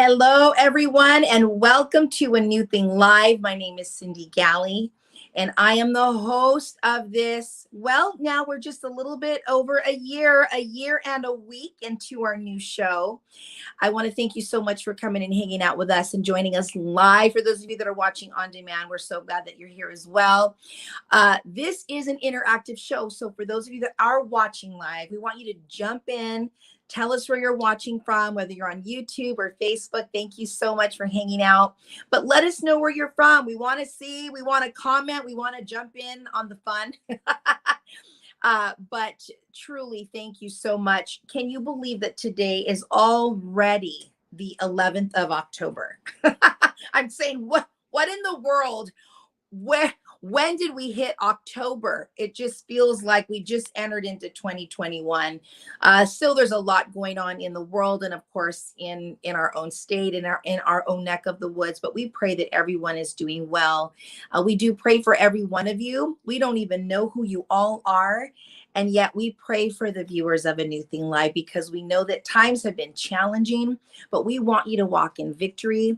Hello, everyone, and welcome to A New Thing Live. My name is Cindy Galley, and I am the host of this. Well, now we're just a little bit over a year and a week into our new show. I want to thank you so much for coming and hanging out with us and joining us live. For those of you that are watching on demand, we're so glad that you're here as well. This is an interactive show, so for those of you that are watching live, we want you to jump in. Tell us where you're watching from, whether you're on YouTube or Facebook. Thank you so much for hanging out. But let us know where you're from. We want to see, we want to comment, we want to jump in on the fun. But truly, thank you so much. Can you believe that today is already the 11th of October? I'm saying, what in the world? When did we hit October? It just feels like we just entered into 2021. Still, there's a lot going on in the world, and of course, in our own state, in our own neck of the woods. But we pray that everyone is doing well. We do pray for every one of you. We don't even know who you all are. And yet we pray for the viewers of A New Thing Live because we know that times have been challenging, but we want you to walk in victory.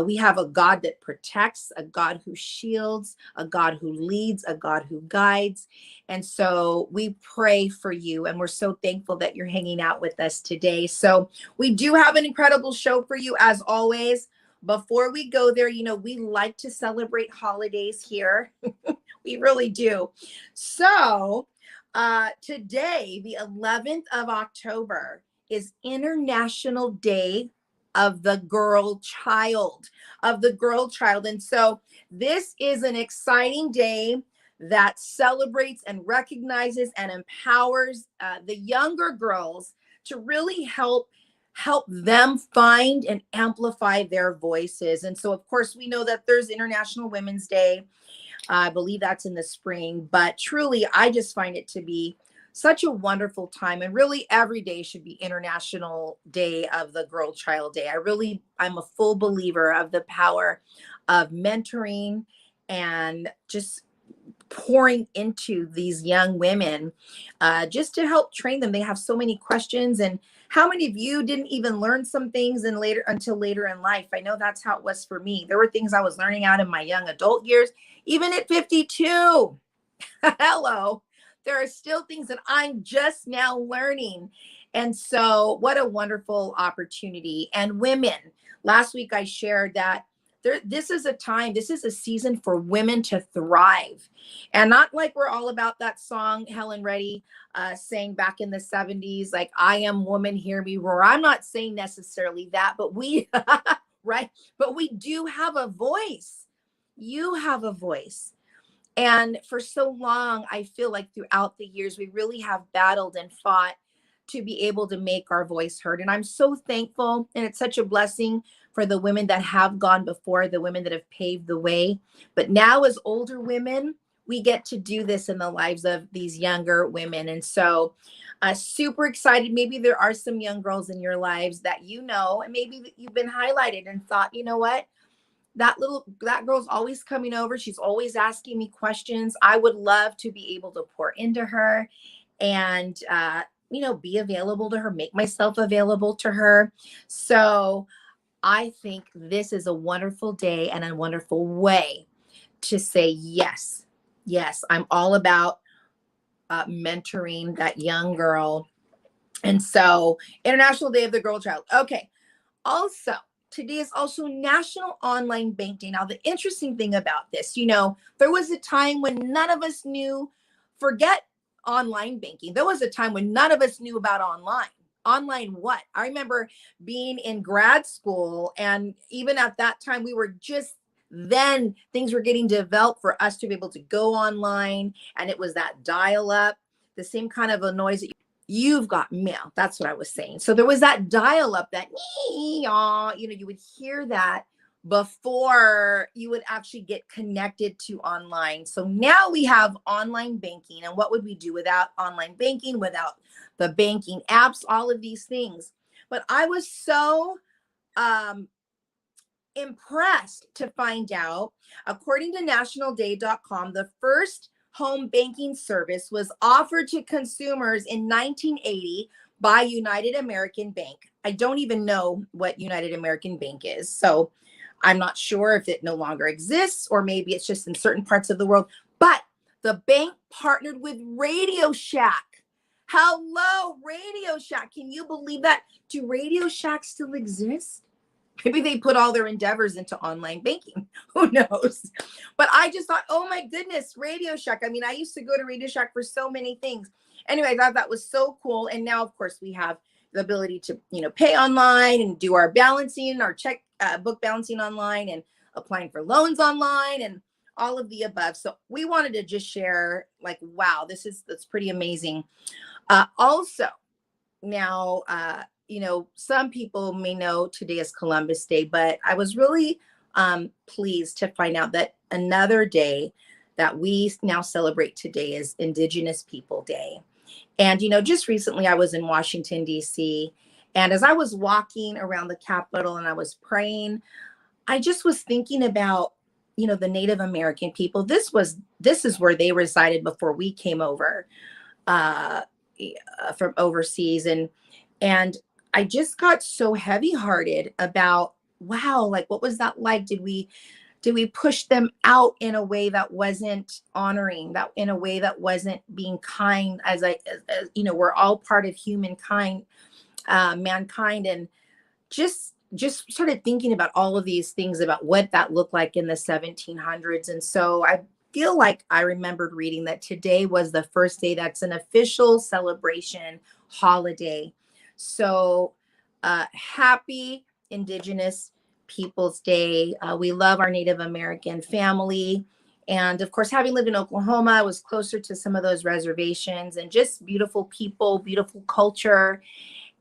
We have a God that protects, a God who shields, a God who leads, a God who guides. And so we pray for you, and we're so thankful that you're hanging out with us today. So we do have an incredible show for you as always. Before we go there, you know, we like to celebrate holidays here. We really do. So today, the 11th of October, is International Day of the Girl Child, And so this is an exciting day that celebrates and recognizes and empowers the younger girls to really help them find and amplify their voices. And so, of course, we know that there's International Women's Day. I believe that's in the spring, but truly, I just find it to be such a wonderful time. And really, every day should be International Day of the Girl Child Day. I'm a full believer of the power of mentoring and just pouring into these young women just to help train them. They have so many questions. And how many of you didn't even learn some things until later in life? I know that's how it was for me. There were things I was learning out in my young adult years, even at 52. Hello. There are still things that I'm just now learning. And so what a wonderful opportunity. And women, last week I shared that this is a season for women to thrive. And not like we're all about that song Helen Reddy sang back in the 70s, like, I am woman, hear me roar. I'm not saying necessarily that, but we, right? But we do have a voice. You have a voice. And for so long, I feel like throughout the years, we really have battled and fought to be able to make our voice heard. And I'm so thankful. And it's such a blessing for the women that have gone before, the women that have paved the way. But now as older women, we get to do this in the lives of these younger women. And so super excited. Maybe there are some young girls in your lives that you know, and maybe you've been highlighted and thought, you know what? That girl's always coming over. She's always asking me questions. I would love to be able to pour into her and, be available to her, make myself available to her. So I think this is a wonderful day and a wonderful way to say, yes, I'm all about mentoring that young girl. And so International Day of the Girl Child. Okay. Also, today is also National Online Banking. Now, the interesting thing about this, there was a time when none of us knew, forget online banking. There was a time when none of us knew about online. Online what? I remember being in grad school, and even at that time, things were getting developed for us to be able to go online, and it was that dial-up, the same kind of a noise that you've got mail. That's what I was saying. So there was that dial-up that, you would hear that before you would actually get connected to online. So now we have online banking. And what would we do without online banking, without the banking apps, all of these things? But I was so impressed to find out, according to nationalday.com, the first home banking service was offered to consumers in 1980 by United American Bank. I don't even know what United American Bank is. So I'm not sure if it no longer exists or maybe it's just in certain parts of the world. But the bank partnered with Radio Shack. Hello, Radio Shack. Can you believe that? Do Radio Shack still exist? Maybe they put all their endeavors into online banking. Who knows? But I just thought, oh my goodness, Radio Shack. I mean, I used to go to Radio Shack for so many things. Anyway, I thought that was so cool. And now, of course, we have the ability to, pay online and do our balancing, our check book balancing online and applying for loans online and all of the above. So we wanted to just share like, wow, that's pretty amazing. Also, now, some people may know today is Columbus Day, but I was really pleased to find out that another day that we now celebrate today is Indigenous People Day. And, just recently I was in Washington, D.C. And as I was walking around the Capitol and I was praying, I just was thinking about, the Native American people. This is where they resided before we came over from overseas. And I just got so heavy hearted about, wow, like, what was that like? Did we push them out in a way that wasn't honoring, that in a way that wasn't being kind, as we're all part of humankind, mankind, and just started thinking about all of these things about what that looked like in the 1700s. And so I feel like I remembered reading that today was the first day that's an official celebration holiday. So happy Indigenous Peoples Day. We love our Native American family. And of course, having lived in Oklahoma, I was closer to some of those reservations and just beautiful people, beautiful culture,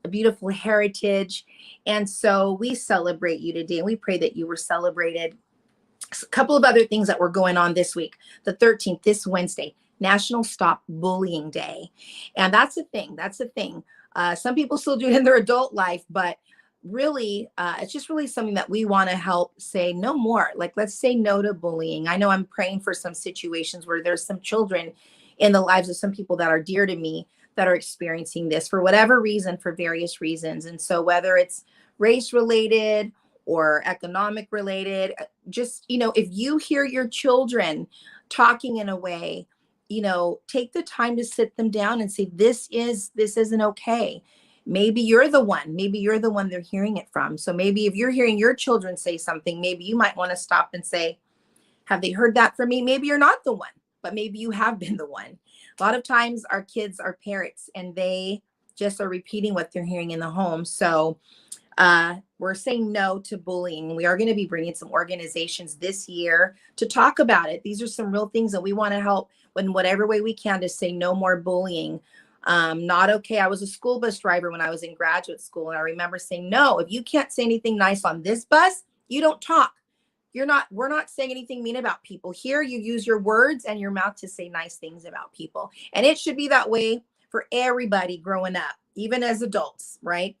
a beautiful heritage. And so we celebrate you today and we pray that you were celebrated. A couple of other things that were going on this week. The 13th, this Wednesday, National Stop Bullying Day. And that's a thing. Some people still do it in their adult life, but really, it's just really something that we want to help say no more. Like, let's say no to bullying. I know I'm praying for some situations where there's some children in the lives of some people that are dear to me that are experiencing this for whatever reason, for various reasons. And so whether it's race related or economic related, just, if you hear your children talking in a way, take the time to sit them down and say, this isn't okay. Maybe you're the one they're hearing it from. So maybe if you're hearing your children say something, maybe you might want to stop and say, have they heard that from me? Maybe you're not the one, but maybe you have been the one. A lot of times our kids are parrots and they just are repeating what they're hearing in the home. So we're saying no to bullying. We are going to be bringing some organizations this year to talk about it. These are some real things that we want to help in whatever way we can to say no more bullying. Not okay. I was a school bus driver when I was in graduate school. And I remember saying, no, if you can't say anything nice on this bus, you don't talk. We're not saying anything mean about people. Here, you use your words and your mouth to say nice things about people. And it should be that way for everybody growing up, even as adults, right?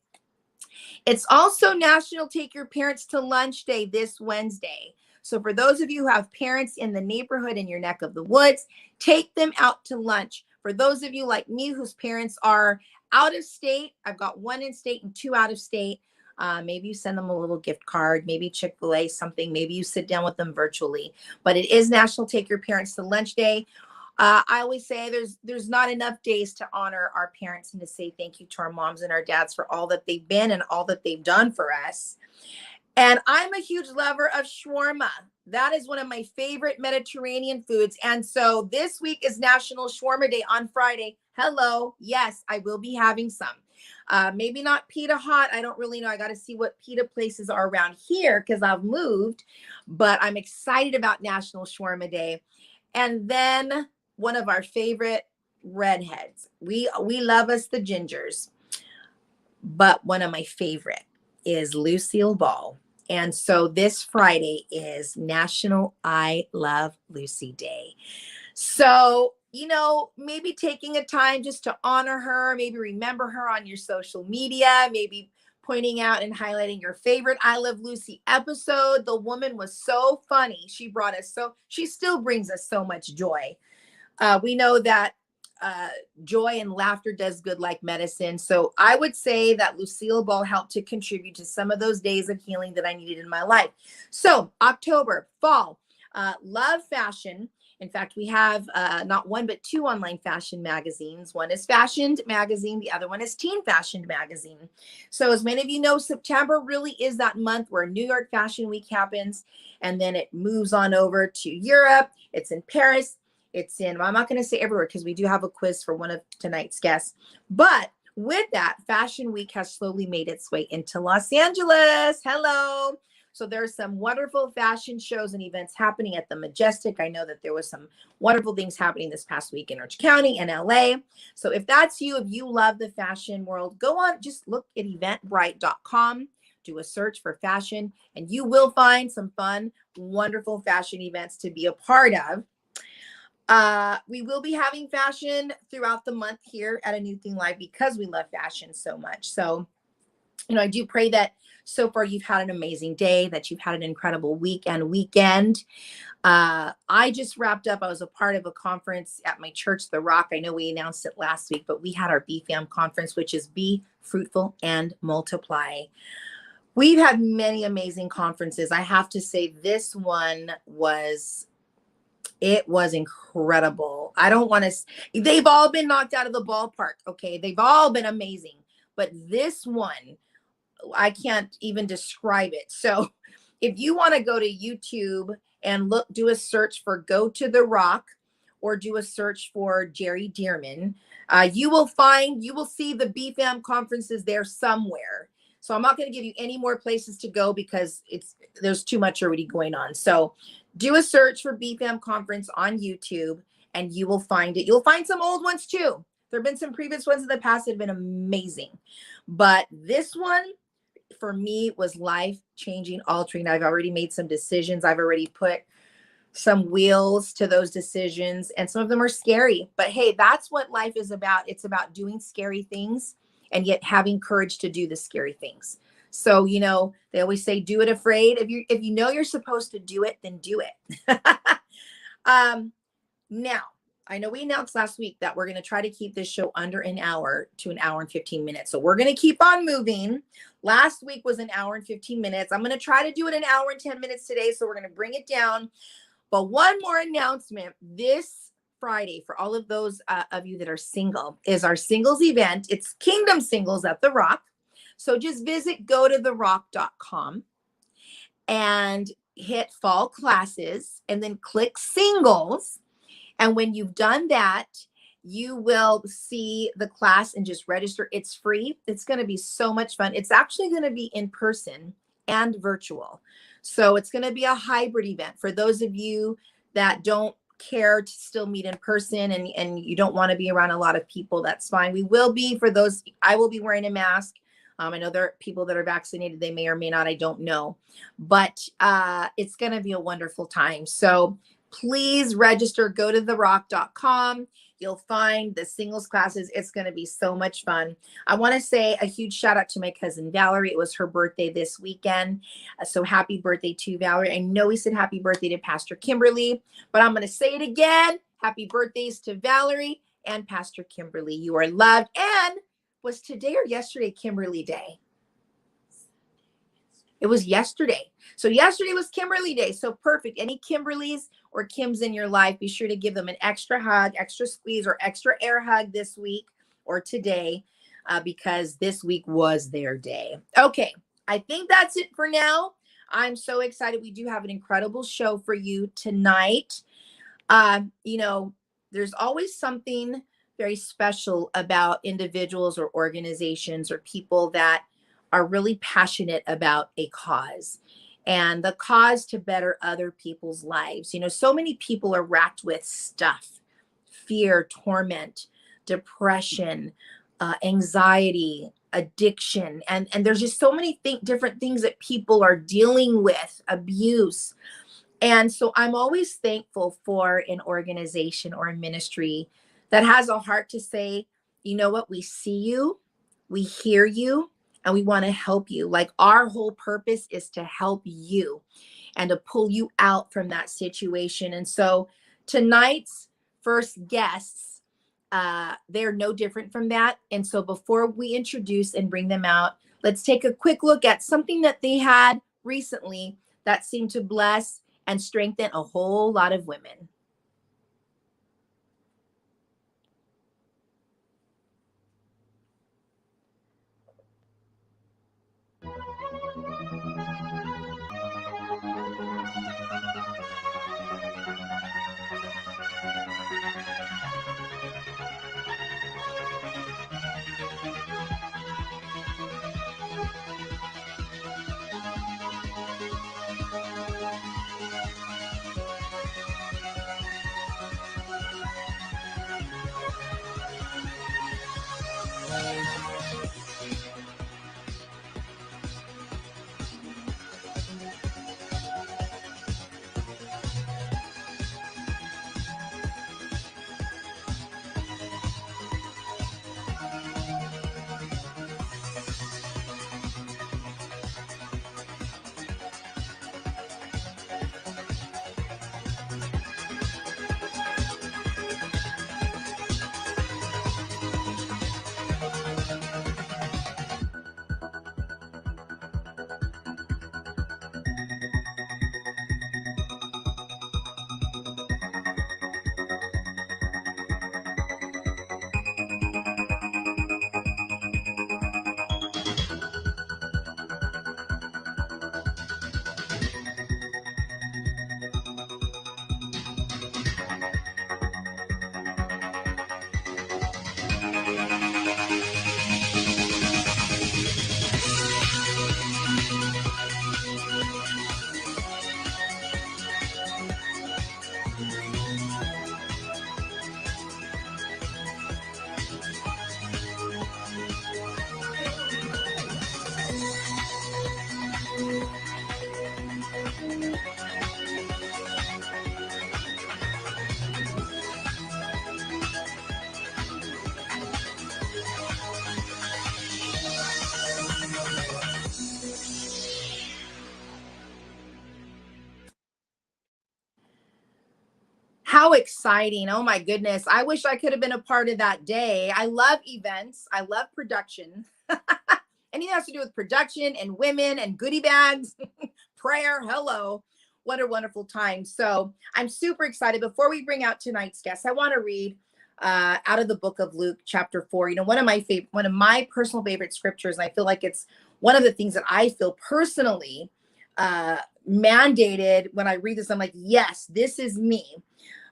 It's also National Take Your Parents to Lunch Day this Wednesday. So for those of you who have parents in the neighborhood in your neck of the woods, take them out to lunch. For those of you like me whose parents are out of state, I've got one in state and two out of state. Maybe you send them a little gift card, maybe Chick-fil-A, something. Maybe you sit down with them virtually. But it is National Take Your Parents to Lunch Day. I always say there's not enough days to honor our parents and to say thank you to our moms and our dads for all that they've been and all that they've done for us. And I'm a huge lover of shawarma. That is one of my favorite Mediterranean foods. And so this week is National Shawarma Day on Friday. Hello. Yes, I will be having some. Maybe not pita hot. I don't really know. I got to see what pita places are around here because I've moved. But I'm excited about National Shawarma Day. And then one of our favorite redheads. We love us the gingers. But one of my favorite is Lucille Ball. And so this Friday is National I Love Lucy Day. So, maybe taking a time just to honor her, maybe remember her on your social media, maybe pointing out and highlighting your favorite I Love Lucy episode. The woman was so funny. She still brings us so much joy. We know that joy and laughter does good like medicine. So I would say that Lucille Ball helped to contribute to some of those days of healing that I needed in my life. So October, fall, love fashion. In fact, we have not one, but two online fashion magazines. One is Fashioned Magazine. The other one is Teen Fashioned Magazine. So as many of you know, September really is that month where New York Fashion Week happens. And then it moves on over to Europe. It's in Paris. It's in, well, I'm not going to say everywhere because we do have a quiz for one of tonight's guests. But with that, Fashion Week has slowly made its way into Los Angeles. Hello. So there's some wonderful fashion shows and events happening at the Majestic. I know that there was some wonderful things happening this past week in Orange County and LA. So if that's you, if you love the fashion world, go on, just look at eventbrite.com, do a search for fashion, and you will find some fun, wonderful fashion events to be a part of. We will be having fashion throughout the month here at A New Thing Live because we love fashion so much. So, I do pray that so far you've had an amazing day, that you've had an incredible week and weekend. I just wrapped up. I was a part of a conference at my church, The Rock. I know we announced it last week, but we had our BFAM conference, which is Be Fruitful and Multiply. We've had many amazing conferences. I have to say this one was incredible. I don't want to, they've all been knocked out of the ballpark. Okay. They've all been amazing, but this one, I can't even describe it. So if you want to go to YouTube and do a search for Go to the Rock or do a search for Jerry Dearman, you will see the BFAM conferences there somewhere. So I'm not going to give you any more places to go because there's too much already going on. So do a search for BFAM conference on YouTube and you will find it. You'll find some old ones too. There have been some previous ones in the past that have been amazing. But this one, for me, was life-changing, altering. I've already made some decisions. I've already put some wheels to those decisions, and some of them are scary. But hey, that's what life is about. It's about doing scary things and yet having courage to do the scary things. So, they always say, do it afraid. If you know you're supposed to do it, then do it. Now, I know we announced last week that we're going to try to keep this show under an hour to an hour and 15 minutes. So we're going to keep on moving. Last week was an hour and 15 minutes. I'm going to try to do it an hour and 10 minutes today. So we're going to bring it down. But one more announcement. This Friday, for all of those of you that are single, is our singles event. It's Kingdom Singles at The Rock. So just visit gototherock.com and hit fall classes and then click singles. And when you've done that, you will see the class and just register. It's free. It's going to be so much fun. It's actually going to be in person and virtual. So it's going to be a hybrid event for those of you that don't care to still meet in person and you don't want to be around a lot of people. That's fine. I will be wearing a mask. I know there are people that are vaccinated. They may or may not. I don't know. But it's going to be a wonderful time. So please register. Go to therock.com. You'll find the singles classes. It's going to be so much fun. I want to say a huge shout out to my cousin Valerie. It was her birthday this weekend. So happy birthday to Valerie. I know we said happy birthday to Pastor Kimberly, but I'm going to say it again. Happy birthdays to Valerie and Pastor Kimberly. You are loved. And was today or yesterday Kimberly Day? It was yesterday. So yesterday was Kimberly Day. So perfect. Any Kimberlys or Kims in your life, be sure to give them an extra hug, extra squeeze, or extra air hug this week or today because this week was their day. Okay. I think that's it for now. I'm so excited. We do have an incredible show for you tonight. There's always something very special about individuals or organizations or people that are really passionate about a cause and the cause to better other people's lives. So many people are racked with stuff, fear, torment, depression, anxiety, addiction. And there's just so many different things that people are dealing with, abuse. And so I'm always thankful for an organization or a ministry that has a heart to say, you know what, we see you, we hear you, and we want to help you. Like our whole purpose is to help you and to pull you out from that situation. And so tonight's first guests they're no different from that. And so before we introduce and bring them out, let's take a quick look at something that they had recently that seemed to bless and strengthen a whole lot of women. How exciting. Oh my goodness. I wish I could have been a part of that day. I love events. I love production. Anything that has to do with production and women and goodie bags, prayer. Hello. What a wonderful time. So I'm super excited. Before we bring out tonight's guest, I want to read out of the book of Luke, chapter 4. You know, one of my personal favorite scriptures, and I feel like it's one of the things that I feel personally mandated when I read this. I'm like, yes, this is me.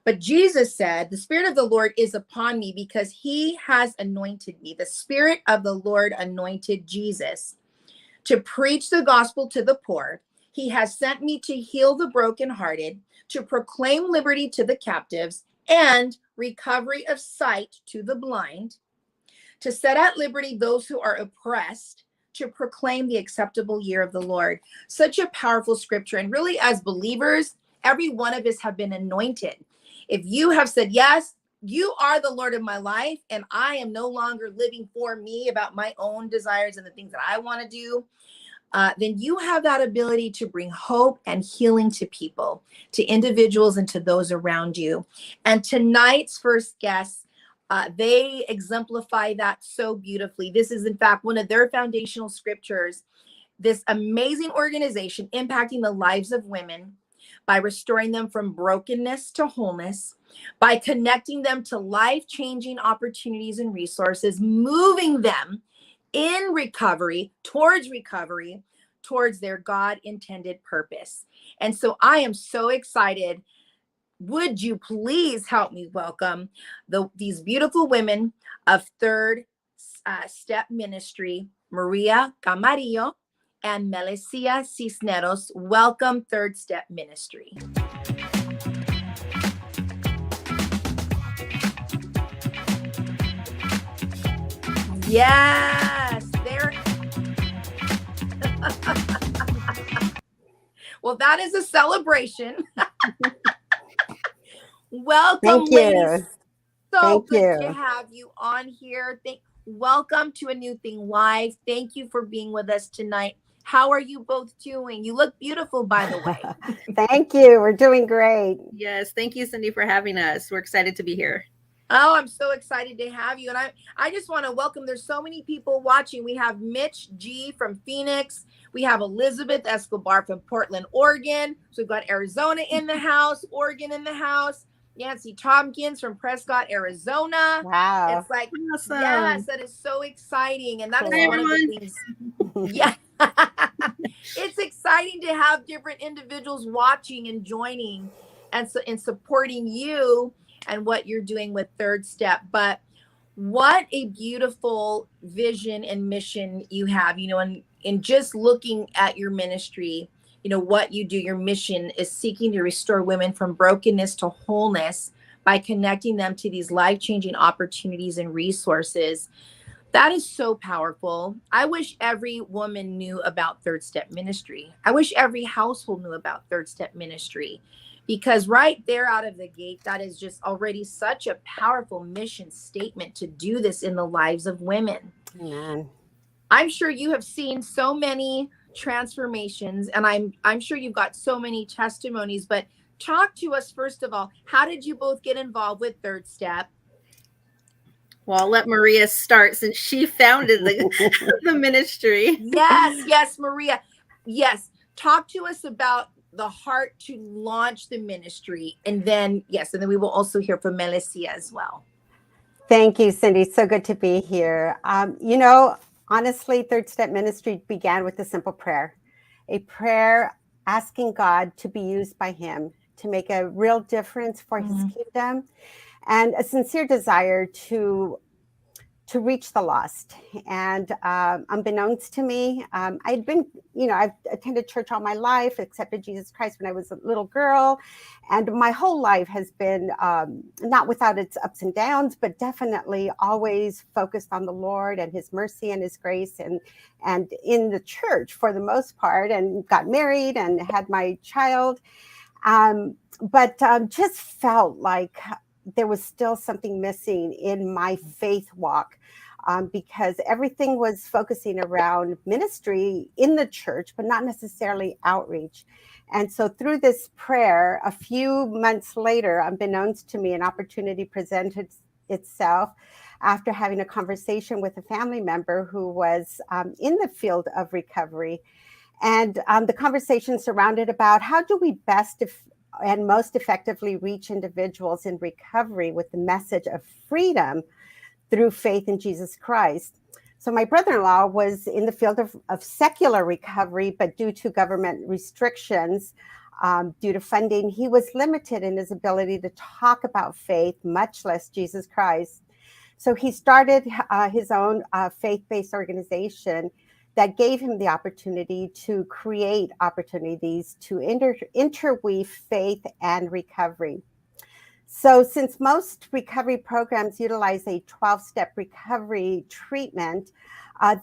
But Jesus said, the Spirit of the Lord is upon me because he has anointed me. The Spirit of the Lord anointed Jesus to preach the gospel to the poor. He has sent me to heal the brokenhearted, to proclaim liberty to the captives and recovery of sight to the blind, to set at liberty those who are oppressed, to proclaim the acceptable year of the Lord. Such a powerful scripture. And really, as believers, every one of us have been anointed. If you have said, yes, you are the Lord of my life, and I am no longer living for me about my own desires and the things that I want to do, then you have that ability to bring hope and healing to people, to individuals, and to those around you. And tonight's first guests, they exemplify that so beautifully. This is, in fact, one of their foundational scriptures. This amazing organization impacting the lives of women by restoring them from brokenness to wholeness, by connecting them to life-changing opportunities and resources, moving them in recovery, towards their God-intended purpose. And so I am so excited. Would you please help me welcome these beautiful women of Third Step Ministry, Maria Camarillo and Melesia Cisneros. Welcome, Third Step Ministry. Yes, there. Well, that is a celebration. Welcome, ladies. So good to have you on here. Welcome to A New Thing Live. Thank you for being with us tonight. How are you both doing? You look beautiful, by the way. Thank you. We're doing great. Yes. Thank you, Cindy, for having us. We're excited to be here. Oh, I'm so excited to have you. And I just want to welcome, there's so many people watching. We have Mitch G from Phoenix. We have Elizabeth Escobar from Portland, Oregon. So we've got Arizona in the house, Oregon in the house. Nancy Tompkins from Prescott, Arizona. Wow. It's like, Awesome. yes, that is so exciting. And that Cool. is Hi, one of the everyone. things. Yeah. It's exciting to have different individuals watching and joining and so and supporting you and what you're doing with Third Step. But what a beautiful vision and mission you have, and in just looking at your ministry, what you do, your mission is seeking to restore women from brokenness to wholeness by connecting them to these life-changing opportunities and resources. That is so powerful. I wish every woman knew about Third Step Ministry. I wish every household knew about Third Step Ministry, because right there out of the gate, that is just already such a powerful mission statement to do this in the lives of women. Amen. I'm sure you have seen so many transformations, and I'm sure you've got so many testimonies, but talk to us first of all. How did you both get involved with Third Step? Well, I'll let Maria start since she founded the ministry. Yes, Maria. Yes. Talk to us about the heart to launch the ministry. And then, yes, and then we will also hear from Melesia as well. Thank you, Cindy. So good to be here. Honestly, Third Step Ministry began with a simple prayer, a prayer asking God to be used by Him to make a real difference for His kingdom, and a sincere desire to reach the lost. And unbeknownst to me, I'd been, I've attended church all my life, accepted Jesus Christ when I was a little girl. And my whole life has been not without its ups and downs, but definitely always focused on the Lord and His mercy and His grace, and in the church for the most part, and got married and had my child. But just felt like there was still something missing in my faith walk, because everything was focusing around ministry in the church, but not necessarily outreach. And so through this prayer, a few months later, unbeknownst to me, an opportunity presented itself after having a conversation with a family member who was in the field of recovery. And the conversation surrounded about how do we best and most effectively reach individuals in recovery with the message of freedom through faith in Jesus Christ. So my brother-in-law was in the field of secular recovery, but due to government restrictions, due to funding, he was limited in his ability to talk about faith, much less Jesus Christ. So he started his own faith-based organization that gave him the opportunity to create opportunities to interweave faith and recovery. So since most recovery programs utilize a 12-step recovery treatment,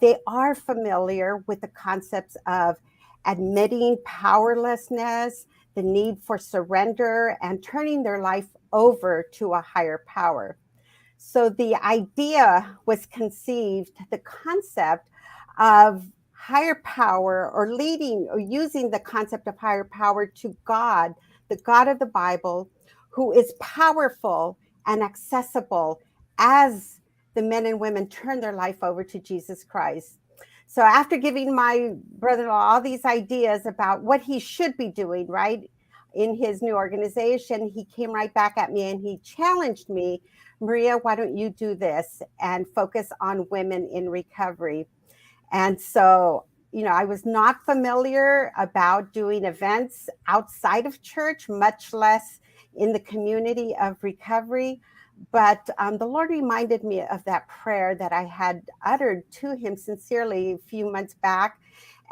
they are familiar with the concepts of admitting powerlessness, the need for surrender, and turning their life over to a higher power. So the idea was conceived, the concept of higher power, or leading or using the concept of higher power to God, the God of the Bible, who is powerful and accessible as the men and women turn their life over to Jesus Christ. So after giving my brother-in-law all these ideas about what he should be doing, right, in his new organization, he came right back at me and he challenged me, Maria, why don't you do this and focus on women in recovery? And so, I was not familiar about doing events outside of church, much less in the community of recovery. But the Lord reminded me of that prayer that I had uttered to Him sincerely a few months back.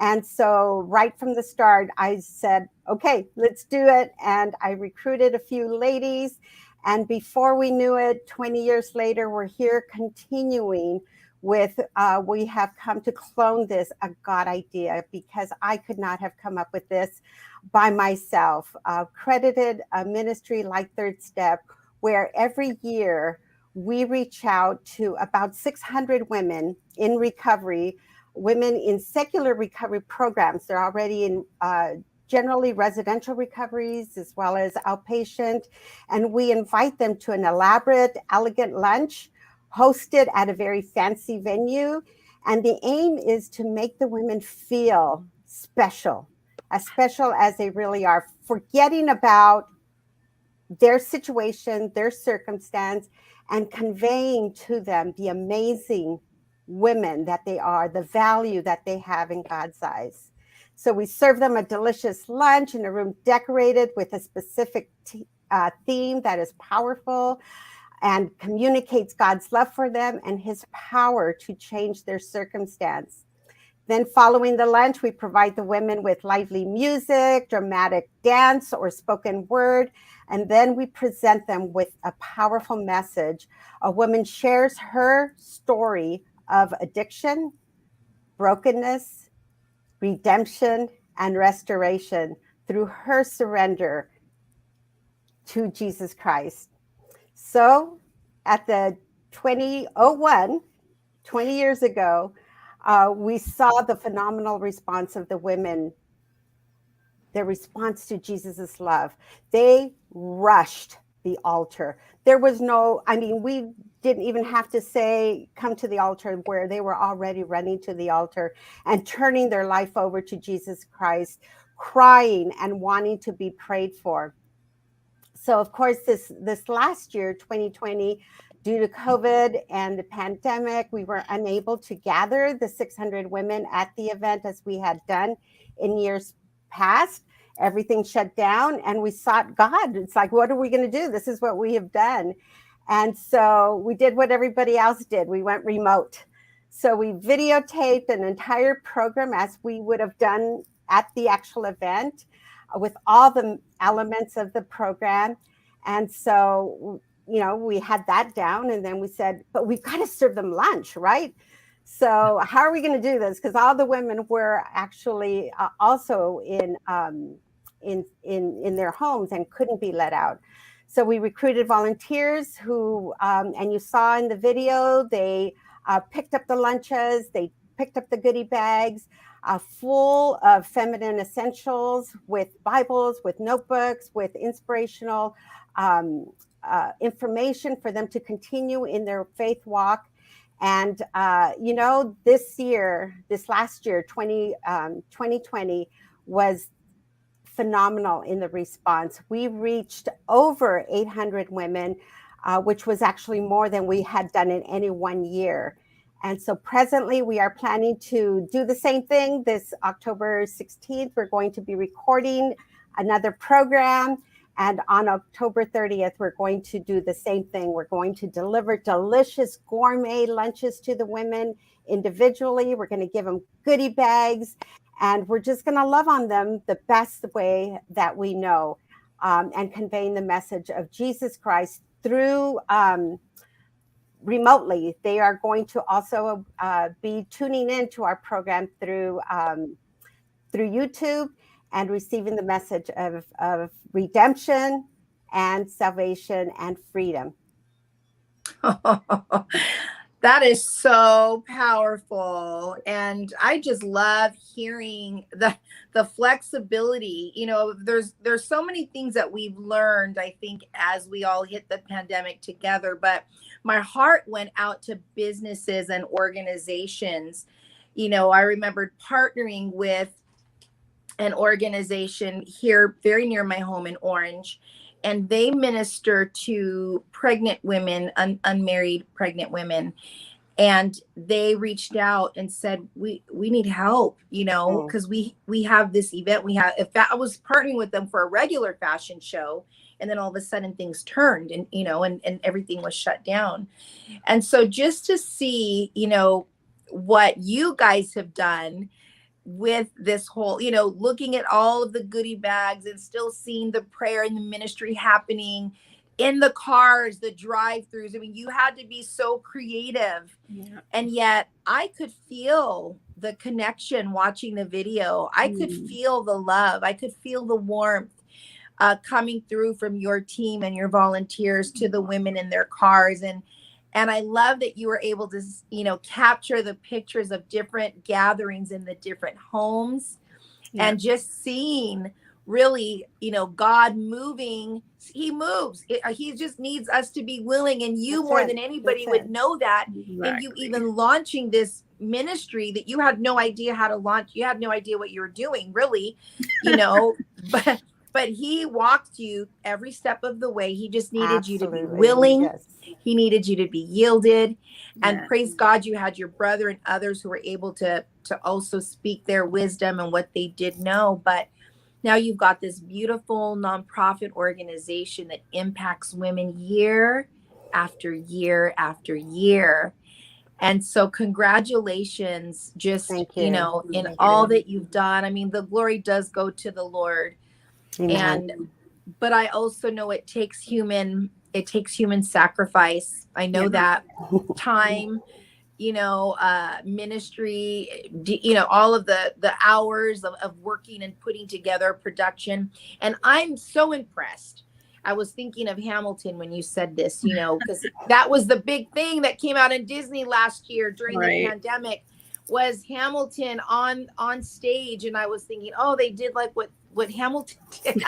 And so right from the start, I said, okay, let's do it. And I recruited a few ladies. And before we knew it, 20 years later, we're here continuing with, we have come to clone this a God idea, because I could not have come up with this by myself. Credited a ministry like Third Step, where every year we reach out to about 600 women in recovery, women in secular recovery programs. They're already in generally residential recoveries as well as outpatient. And we invite them to an elaborate, elegant lunch hosted at a very fancy venue. And the aim is to make the women feel special as they really are, forgetting about their situation, their circumstance, and conveying to them the amazing women that they are, the value that they have in God's eyes. So we serve them a delicious lunch in a room decorated with a specific theme that is powerful and communicates God's love for them and his power to change their circumstance. Then following the lunch, we provide the women with lively music, dramatic dance, or spoken word. And then we present them with a powerful message. A woman shares her story of addiction, brokenness, redemption, and restoration through her surrender to Jesus Christ. So at the 2001, 20 years ago, we saw the phenomenal response of the women, their response to Jesus's love. They rushed the altar. There was no, I mean, we didn't even have to say, come to the altar, where they were already running to the altar and turning their life over to Jesus Christ, crying and wanting to be prayed for. So of course, this last year, 2020, due to COVID and the pandemic, we were unable to gather the 600 women at the event as we had done in years past. Everything shut down and we sought God. It's like, what are we going to do? This is what we have done. And so we did what everybody else did. We went remote. So we videotaped an entire program as we would have done at the actual event, with all the elements of the program. And so, you know, we had that down, and then we said, but we've got to serve them lunch, right? So how are we going to do this? Because all the women were actually also in their homes and couldn't be let out. So we recruited volunteers who, and you saw in the video, they picked up the lunches, they picked up the goodie bags, full of feminine essentials, with Bibles, with notebooks, with inspirational information for them to continue in their faith walk. And, you know, this last year, 2020, was phenomenal in the response. We reached over 800 women, which was actually more than we had done in any one year. And so presently we are planning to do the same thing. This October 16th, we're going to be recording another program. And on October 30th, we're going to do the same thing. We're going to deliver delicious gourmet lunches to the women individually. We're going to give them goodie bags. And we're just going to love on them the best way that we know, and conveying the message of Jesus Christ through remotely. They are going to also be tuning into our program through YouTube and receiving the message of redemption and salvation and freedom. That is so powerful. And I just love hearing the flexibility. You know, there's so many things that we've learned, I think, as we all hit the pandemic together. But my heart went out to businesses and organizations. You know, I remembered partnering with an organization here very near my home in Orange, and they minister to pregnant women, unmarried pregnant women. And they reached out and said, we need help, you know, because we have this event. I was partnering with them for a regular fashion show, and then all of a sudden things turned, and, you know, and everything was shut down. And so just to see, you know, what you guys have done with this whole, you know, looking at all of the goodie bags and still seeing the prayer and the ministry happening in the cars, the drive-throughs. I mean, you had to be so creative. Yeah. And yet I could feel the connection watching the video. I could feel the love. I could feel the warmth coming through from your team and your volunteers to the women in their cars. And I love that you were able to, you know, capture the pictures of different gatherings in the different homes, and just seeing really, God moving. He moves. He just needs us to be willing. And you more than anybody would know that. Exactly. And you even launching this ministry that you had no idea how to launch. You had no idea what you were doing, really, but he walked you every step of the way. He just needed you to be willing. Yes. He needed you to be yielded. And Yes. praise God, you had your brother and others who were able to also speak their wisdom and what they did know. But now you've got this beautiful nonprofit organization that impacts women year after year after year. And so congratulations, just, Thank you. In Thank all you. that you've done. I mean, the glory does go to the Lord. Amen. But I also know it takes human sacrifice. I know that time, ministry, all of the hours of working and putting together production. And I'm so impressed. I was thinking of Hamilton when you said this, because that was the big thing that came out in Disney last year during the pandemic, was Hamilton on stage. And I was thinking, oh, they did like what Hamilton did.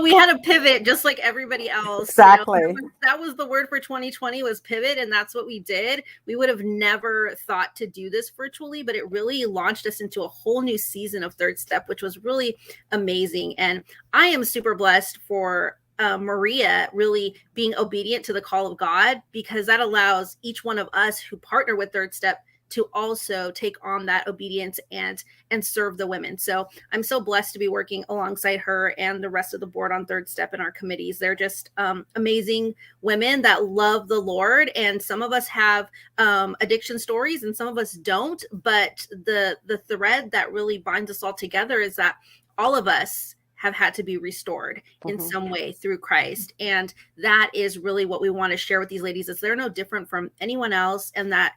We had to pivot just like everybody else. Exactly. That was the word for 2020 was pivot. And that's what we did. We would have never thought to do this virtually, but it really launched us into a whole new season of Third Step, which was really amazing. And I am super blessed for Maria really being obedient to the call of God, because that allows each one of us who partner with Third Step to also take on that obedience and serve the women. So I'm so blessed to be working alongside her and the rest of the board on Third Step in our committees. They're just amazing women that love the Lord. And some of us have addiction stories and some of us don't. But the thread that really binds us all together is that all of us have had to be restored in some way through Christ. And that is really what we want to share with these ladies, is they're no different from anyone else, and that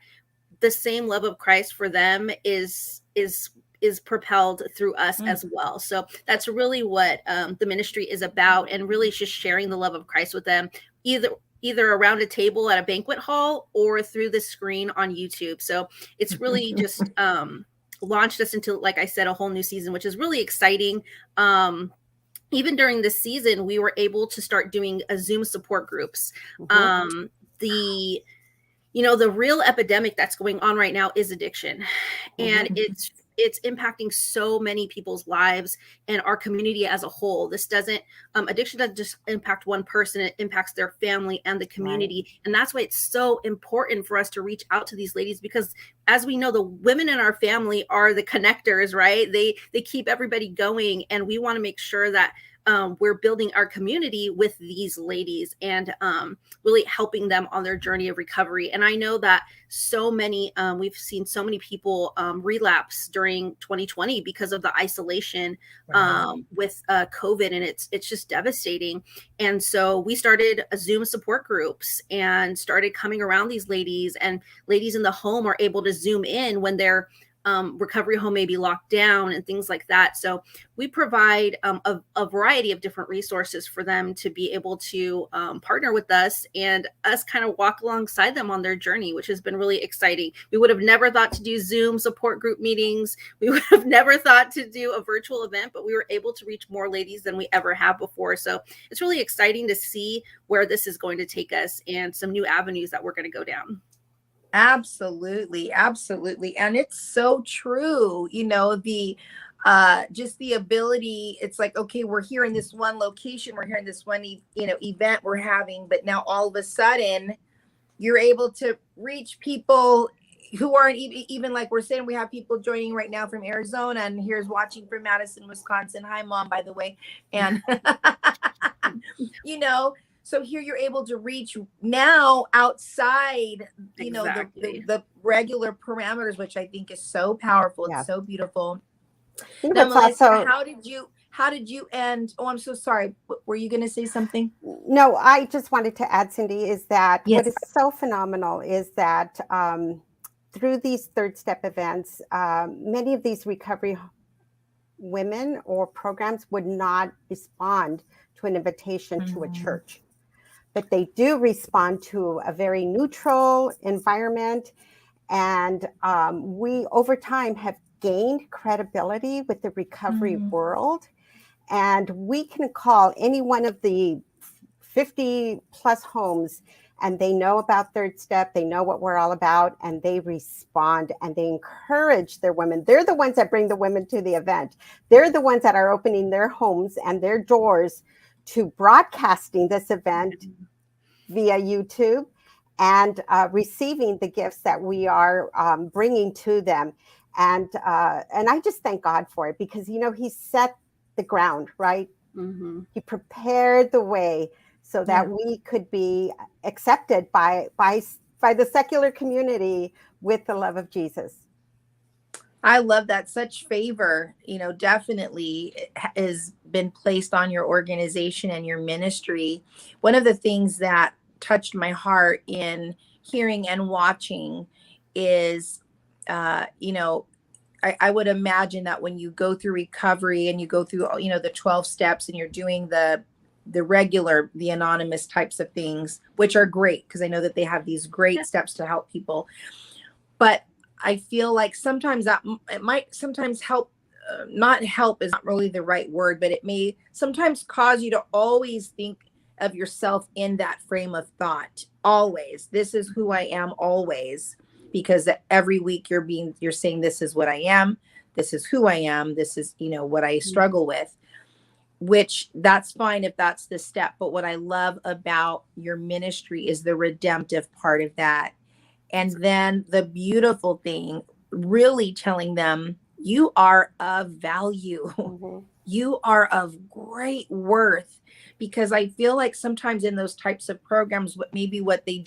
the same love of Christ for them is propelled through us as well. So that's really what the ministry is about, and really just sharing the love of Christ with them, either around a table at a banquet hall or through the screen on YouTube. So it's really just launched us into, like I said, a whole new season, which is really exciting. Even during this season, we were able to start doing a Zoom support groups. The real epidemic that's going on right now is addiction, and it's impacting so many people's lives and our community as a whole. Addiction doesn't just impact one person, it impacts their family and the community. Right. And that's why it's so important for us to reach out to these ladies, because as we know, the women in our family are the connectors, right? They keep everybody going, and we want to make sure that we're building our community with these ladies and really helping them on their journey of recovery. And I know that we've seen so many people relapse during 2020 because of the isolation with COVID, and it's just devastating. And so we started a Zoom support groups and started coming around these ladies, and ladies in the home are able to Zoom in when they're recovery home may be locked down and things like that. So we provide a variety of different resources for them to be able to partner with us and us kind of walk alongside them on their journey, which has been really exciting. We would have never thought to do Zoom support group meetings. We would have never thought to do a virtual event, but we were able to reach more ladies than we ever have before. So it's really exciting to see where this is going to take us and some new avenues that we're going to go down. Absolutely. And it's so true. Just the ability, it's like, okay, we're here in this one location, we're here in this one, event we're having, but now all of a sudden you're able to reach people who aren't even like we're saying, we have people joining right now from Arizona, and here's watching from Madison, Wisconsin. Hi, Mom, by the way. And, so here you're able to reach now outside, the regular parameters, which I think is so powerful. Yeah. It's so beautiful. Now, Melesia, how did you end? Oh, I'm so sorry. Were you going to say something? No, I just wanted to add, Cindy, is that what is so phenomenal is that through these Third Step events, many of these recovery women or programs would not respond to an invitation to a church. But they do respond to a very neutral environment. And we, over time, have gained credibility with the recovery world. And we can call any one of the 50 plus homes, and they know about Third Step. They know what we're all about, and they respond and they encourage their women. They're the ones that bring the women to the event. They're the ones that are opening their homes and their doors to broadcasting this event via YouTube and receiving the gifts that we are bringing to them. And I just thank God for it, because, you know, he set the ground, right? Mm-hmm. He prepared the way so that we could be accepted by the secular community with the love of Jesus. I love that. Such favor, you know, definitely has been placed on your organization and your ministry. One of the things that touched my heart in hearing and watching is, you know, I would imagine that when you go through recovery and you go through, you know, the 12 steps and you're doing the regular, the anonymous types of things, which are great because I know that they have these great steps to help people. But I feel like sometimes that it might sometimes help, not help is not really the right word, but it may sometimes cause you to always think of yourself in that frame of thought. Always, this is who I am always, because every week you're saying, this is what I am. This is who I am. This is, you know, what I struggle with, which that's fine if that's the step. But what I love about your ministry is the redemptive part of that. And then the beautiful thing, really telling them you are of value. Mm-hmm. You are of great worth, because I feel like sometimes in those types of programs, maybe they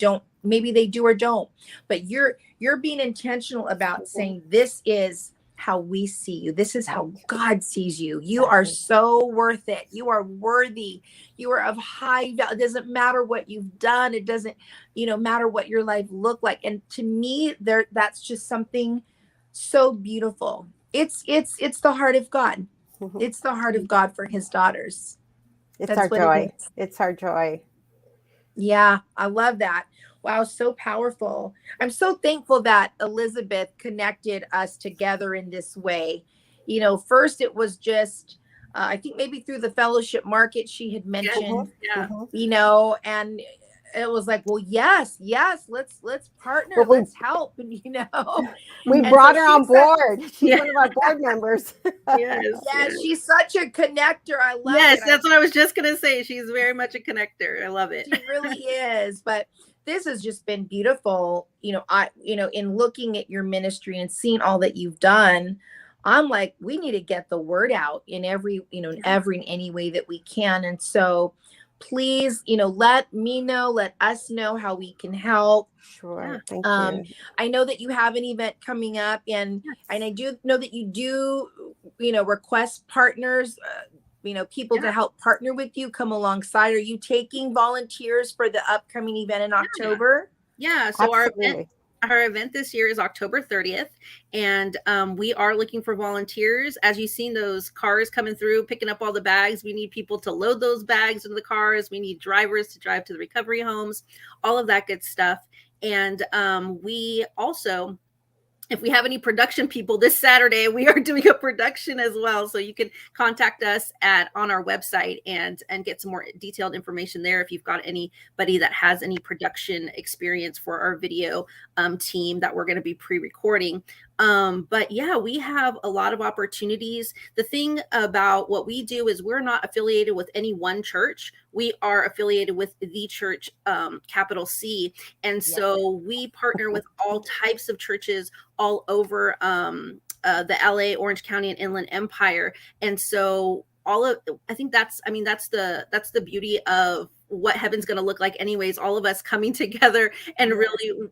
do or don't, but you're being intentional about saying, this is how we see you. This is how God sees you. You are so worth it. You are worthy. You are of high value. It doesn't matter what you've done. It doesn't, you know, matter what your life looked like. And to me, that's just something so beautiful. It's the heart of God. Mm-hmm. It's the heart of God for his daughters. It's our joy. It's our joy. Yeah, I love that. Wow, so powerful. I'm so thankful that Elizabeth connected us together in this way. You know, first it was just, I think maybe through the fellowship market she had mentioned, you know, and it was like, well, yes, let's partner, let's help. And, you know, we brought her on board. She's one of our board members. Yes, she's such a connector. I love it. Yes, that's what I was just going to say. She's very much a connector. I love it. She really is. But this has just been beautiful. You know, in looking at your ministry and seeing all that you've done, I'm like, we need to get the word out in every, you know, in any way that we can. And so please, you know, let me know, let us know how we can help. Sure. Thank you. I know that you have an event coming up, and I do know that you do, you know, request partners, you know, people to help partner with you, come alongside. Are you taking volunteers for the upcoming event in October? Yeah. So our event this year is October 30th, and we are looking for volunteers. As you've seen those cars coming through, picking up all the bags, we need people to load those bags into the cars. We need drivers to drive to the recovery homes, all of that good stuff. And we also, if we have any production people this Saturday, we are doing a production as well. So you can contact us on our website and get some more detailed information there if you've got anybody that has any production experience for our video team that we're going to be pre-recording. But yeah, we have a lot of opportunities. The thing about what we do is we're not affiliated with any one church. We are affiliated with the church, capital C. And so we partner with all types of churches all over the LA, Orange County, and Inland Empire. And so I think that's the beauty of what heaven's going to look like anyways, all of us coming together and really,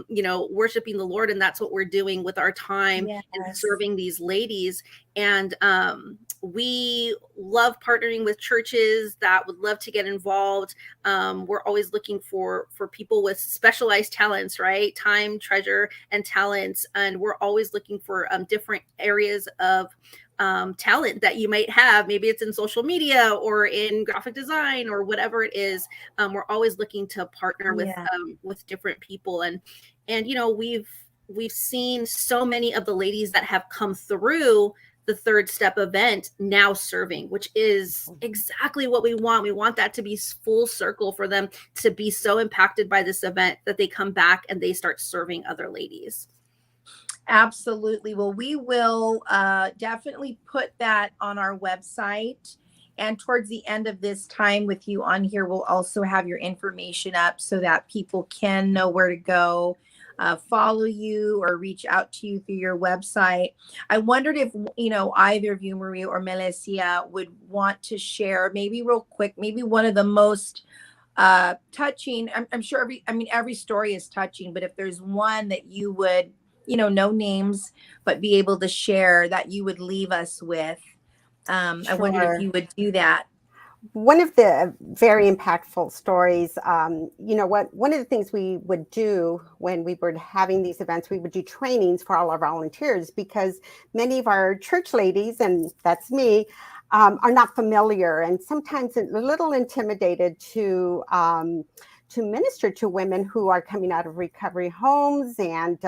you know, worshiping the Lord. And that's what we're doing with our time and serving these ladies. And we love partnering with churches that would love to get involved. We're always looking for people with specialized talents, right? Time, treasure, and talents. And we're always looking for different areas of talent that you might have. Maybe it's in social media or in graphic design or whatever it is. We're always looking to partner with different people. And you know, we've seen so many of the ladies that have come through the third step event now serving, which is exactly what we want. We want that to be full circle for them to be so impacted by this event that they come back and they start serving other ladies. Absolutely. Well, we will definitely put that on our website. And towards the end of this time with you on here, we'll also have your information up so that people can know where to go, follow you, or reach out to you through your website. I wondered if, either of you, Maria or Melesia, would want to share maybe real quick, maybe one of the most touching. I'm sure every story is touching, but if there's one that you would, no names, but be able to share that you would leave us with. I wonder if you would do that. One of the very impactful stories, one of the things we would do when we were having these events, we would do trainings for all our volunteers, because many of our church ladies, and that's me, are not familiar and sometimes a little intimidated to minister to women who are coming out of recovery homes and,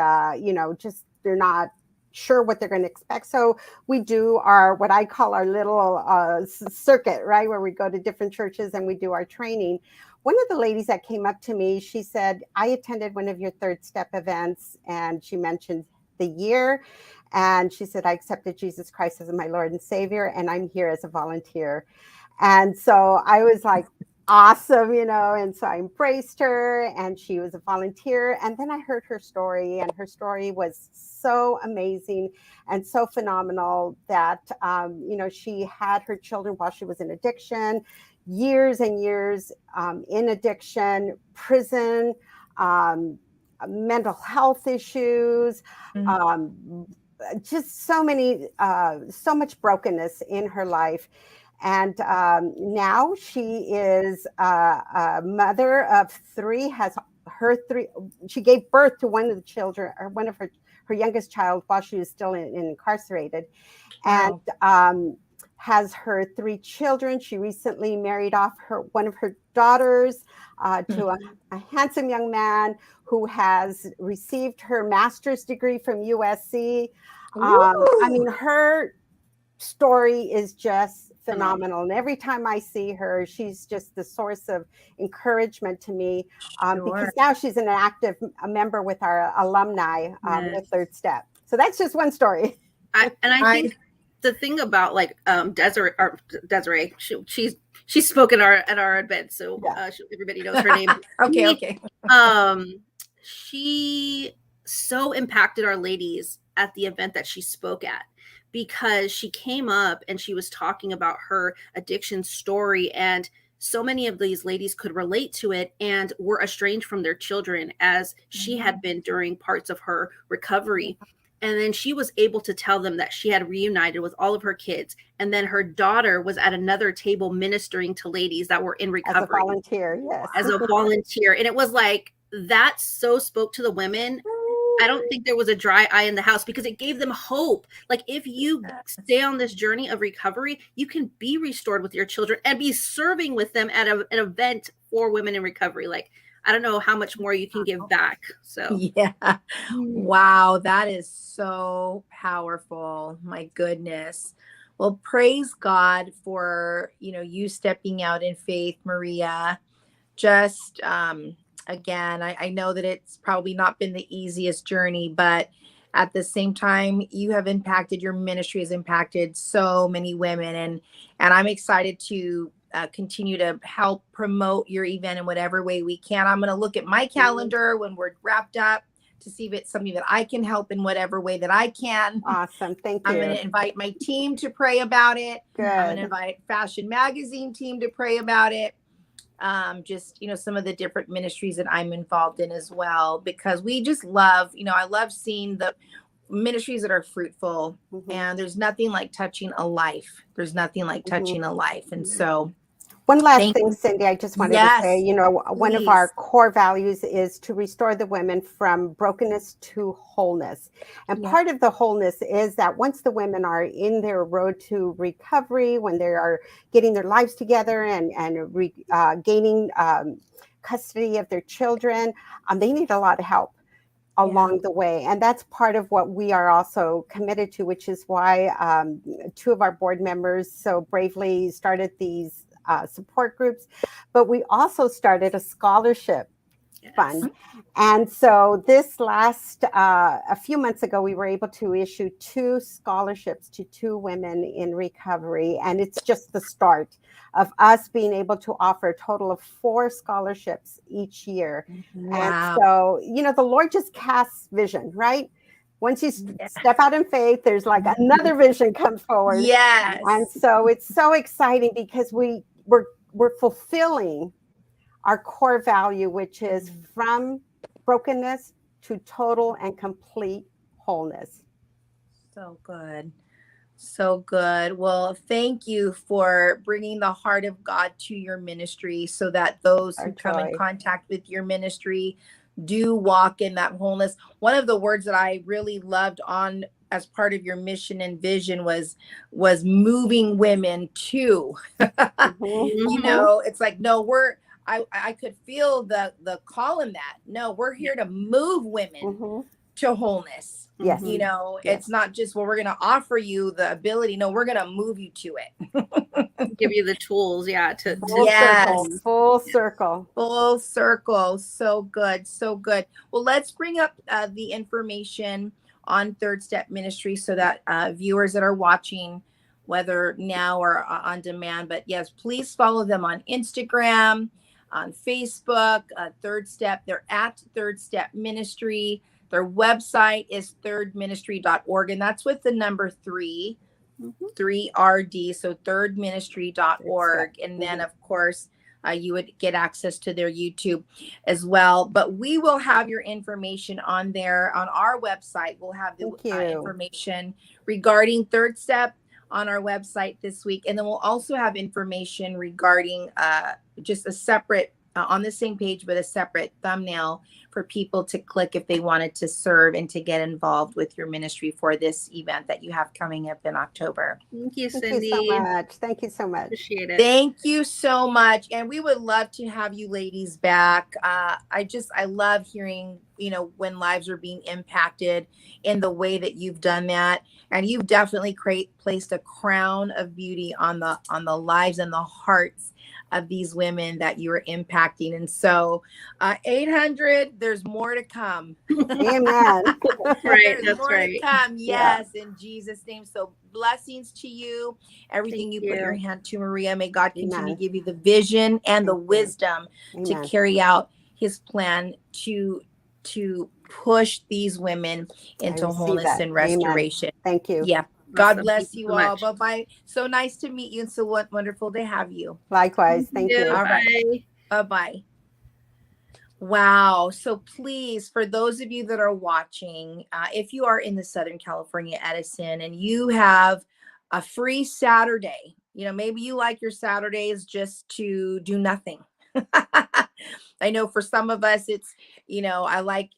just they're not sure what they're going to expect. So we do what I call our little circuit, right, where we go to different churches and we do our training. One of the ladies that came up to me, she said, I attended one of your third step events, and she mentioned the year. And she said, I accepted Jesus Christ as my Lord and Savior, and I'm here as a volunteer. And so I was like, awesome, and so I embraced her, and she was a volunteer. And then I heard her story, and her story was so amazing and so phenomenal that, she had her children while she was in addiction, years and years in addiction, prison, mental health issues, just so much brokenness in her life. And now she is a mother of three, she gave birth to one of the children, or one of her youngest child, while she was still incarcerated. Wow. And has her three children. She recently married off one of her daughters to a handsome young man who has received her master's degree from USC. Her story is just phenomenal. And every time I see her, she's just the source of encouragement to me, because now she's an active member with our alumni with Third Step. So that's just one story. I think the thing about Desiree, she's spoken at our event, so everybody knows her name. Okay. She so impacted our ladies at the event that she spoke at, because she came up and she was talking about her addiction story, and so many of these ladies could relate to it and were estranged from their children, as she had been during parts of her recovery. And then she was able to tell them that she had reunited with all of her kids. And then her daughter was at another table ministering to ladies that were in recovery. As a volunteer, yes. As a volunteer. And it was like, that so spoke to the women. I don't think there was a dry eye in the house, because it gave them hope. Like, if you stay on this journey of recovery, you can be restored with your children and be serving with them at an event for women in recovery. Like, I don't know how much more you can give back. So yeah. Wow, that is so powerful. My goodness. Well, praise God for, you stepping out in faith, Maria. Just again, I know that it's probably not been the easiest journey, but at the same time, your ministry has impacted so many women, and I'm excited to continue to help promote your event in whatever way we can. I'm going to look at my calendar when we're wrapped up to see if it's something that I can help in whatever way that I can. Awesome. Thank you. I'm going to invite my team to pray about it. Good. I'm going to invite Fashion Magazine team to pray about it. Just, some of the different ministries that I'm involved in as well, because we just love, I love seeing the ministries that are fruitful, and there's nothing like touching a life. And so one last thing, Cindy, I just wanted to say, one of our core values is to restore the women from brokenness to wholeness. And part of the wholeness is that once the women are in their road to recovery, when they are getting their lives together and gaining custody of their children, they need a lot of help. along the way. And that's part of what we are also committed to, which is why two of our board members so bravely started these support groups. But we also started a scholarship fund. And so this last, a few months ago, we were able to issue 2 scholarships to 2 women in recovery. And it's just the start of us being able to offer a total of 4 scholarships each year. Wow. And so, you know, the Lord just casts vision, right? Once you step out in faith, there's like another vision comes forward. Yes. And so it's so exciting because we're fulfilling our core value, which is from brokenness to total and complete wholeness. So good. So good. Well, thank you for bringing the heart of God to your ministry so that those who come in contact with your ministry do walk in that wholeness. One of the words that I really loved on as part of your mission and vision was moving women to, you know, it's like, no, I could feel the call in that. No, we're here to move women to wholeness. Yes. You know, it's not just, well, we're going to offer you the ability. No, we're going to move you to it. Give you the tools. Yeah. Full circle. So good. So good. Well, let's bring up the information on Third Step Ministry so that viewers that are watching, whether now or on demand, but yes, please follow them on Instagram, on Facebook, Third Step. They're at Third Step Ministry. Their website is thirdministry.org, and that's with the number 3, 3RD, so thirdministry.org. And then, of course, you would get access to their YouTube as well. But we will have your information on there. On our website, we'll have the information regarding Third Step on our website this week. And then we'll also have information regarding just a separate, on the same page, but a separate thumbnail for people to click if they wanted to serve and to get involved with your ministry for this event that you have coming up in October. Thank you, Cindy. Thank you so much. Thank you so much. Appreciate it. Thank you so much. And we would love to have you ladies back. I love hearing, you know, when lives are being impacted in the way that you've done that. And you've definitely placed a crown of beauty on the lives and the hearts of these women that you are impacting. And so 800, there's more to come. Amen. Right. There's more to come. Yes, in Jesus' name. So blessings to you. Everything you put your hand to, Maria. May God continue to give you the vision and the wisdom to carry out his plan to push these women into wholeness and restoration. Thank you. Yeah. God bless you all. Bye-bye. So nice to meet you and so wonderful to have you. Likewise. Thank you. All right. Bye-bye. Wow. So please, for those of you that are watching, if you are in the Southern California, Edison, and you have a free Saturday, you know, maybe you like your Saturdays just to do nothing. I know for some of us, it's, you know, I like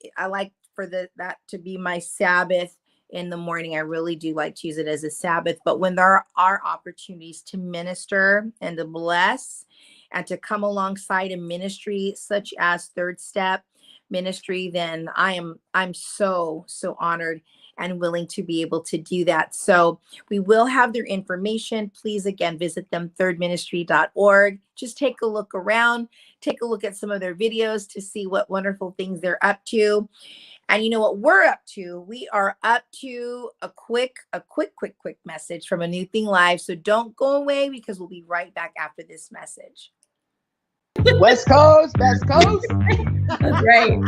for that to be my Sabbath in the morning. I really do like to use it as a Sabbath. But when there are opportunities to minister and to bless and to come alongside a ministry such as Third Step Ministry, then I'm so honored and willing to be able to do that. So we will have their information. Please, again, visit them, thirdministry.org. Just take a look around, take a look at some of their videos to see what wonderful things they're up to. And you know what we're up to? We are up to a quick message from A New Thing Live. So don't go away because we'll be right back after this message. West Coast, Best Coast. That's right.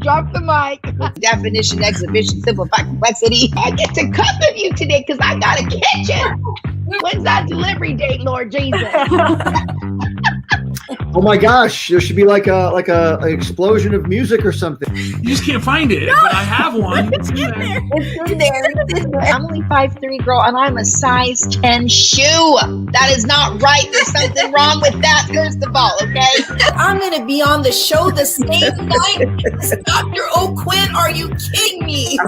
Drop the mic. Definition, exhibition, simplify complexity. I get to come with you today because I got a kitchen. When's that delivery date, Lord Jesus? Oh my gosh, there should be like a explosion of music or something. You just can't find it, but I have one. It's in there. I'm only 5'3", girl, and I'm a size 10 shoe. That is not right. There's something wrong with that, first of all, okay? I'm going to be on the show the same night as Dr. O'Quinn. Are you kidding me?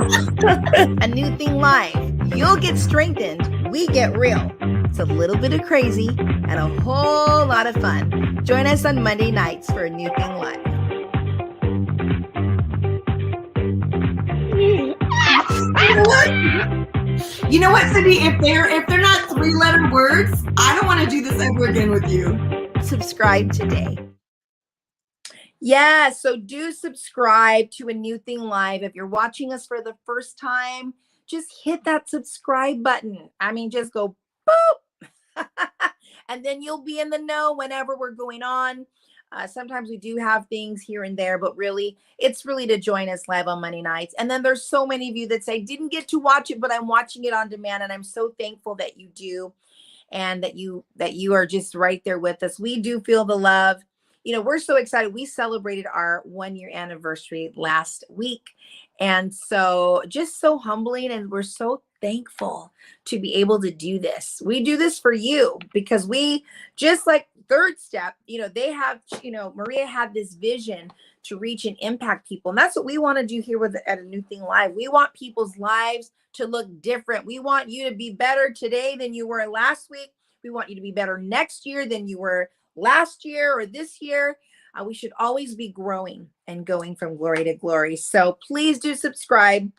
A New Thing Live. You'll get strengthened. We get real. It's a little bit of crazy and a whole lot of fun. Join us on Monday nights for A New Thing Live. You know what, Cindy? If they're not 3-letter words, I don't want to do this ever again with you. Subscribe today. Yeah, so do subscribe to A New Thing Live. If you're watching us for the first time, just hit that subscribe button. I mean, just go boop. And then you'll be in the know whenever we're going on. Sometimes we do have things here and there, but really, it's really to join us live on Monday nights. And then there's so many of you that say, didn't get to watch it, but I'm watching it on demand. And I'm so thankful that you do, and that you are just right there with us. We do feel the love. You know, we're so excited. We celebrated our 1-year anniversary last week. And so just so humbling, and we're so thankful to be able to do this. We do this for you because we, just like Third Step, you know, they have, you know, Maria had this vision to reach and impact people. And that's what we want to do here with at A New Thing Live. We want people's lives to look different. We want you to be better today than you were last week. We want you to be better next year than you were last year or this year. We should always be growing and going from glory to glory. So please do subscribe.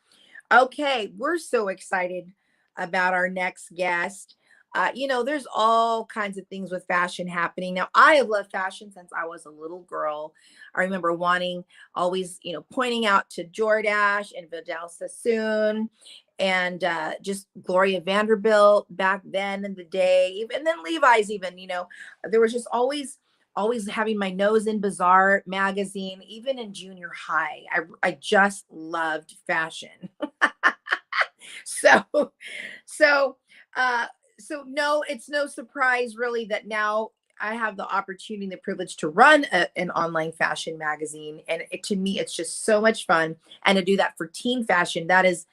Okay, we're so excited about our next guest. You know, there's all kinds of things with fashion happening. Now, I have loved fashion since I was a little girl. I remember wanting, always, you know, pointing out to Jordache and Vidal Sassoon and just Gloria Vanderbilt back then in the day, and then Levi's even, you know, there was just always having my nose in Bazaar magazine, even in junior high. I just loved fashion. So no, it's no surprise really that now I have the opportunity and the privilege to run an online fashion magazine. And to me, it's just so much fun. And to do that for teen fashion, that is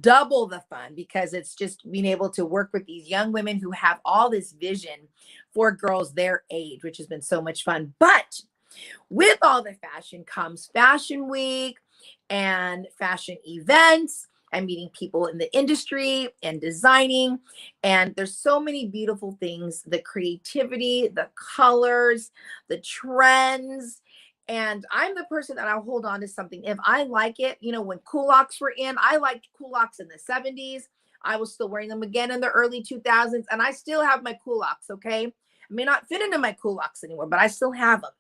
double the fun, because it's just being able to work with these young women who have all this vision for girls their age, which has been so much fun. But with all the fashion comes Fashion Week and fashion events and meeting people in the industry and designing. And there's so many beautiful things, the creativity, the colors, the trends. And I'm the person that I'll hold on to something if I like it. You know, when culottes were in, I liked culottes in the 70s. I was still wearing them again in the early 2000s. And I still have my culottes, okay? I may not fit into my culottes anymore, but I still have them.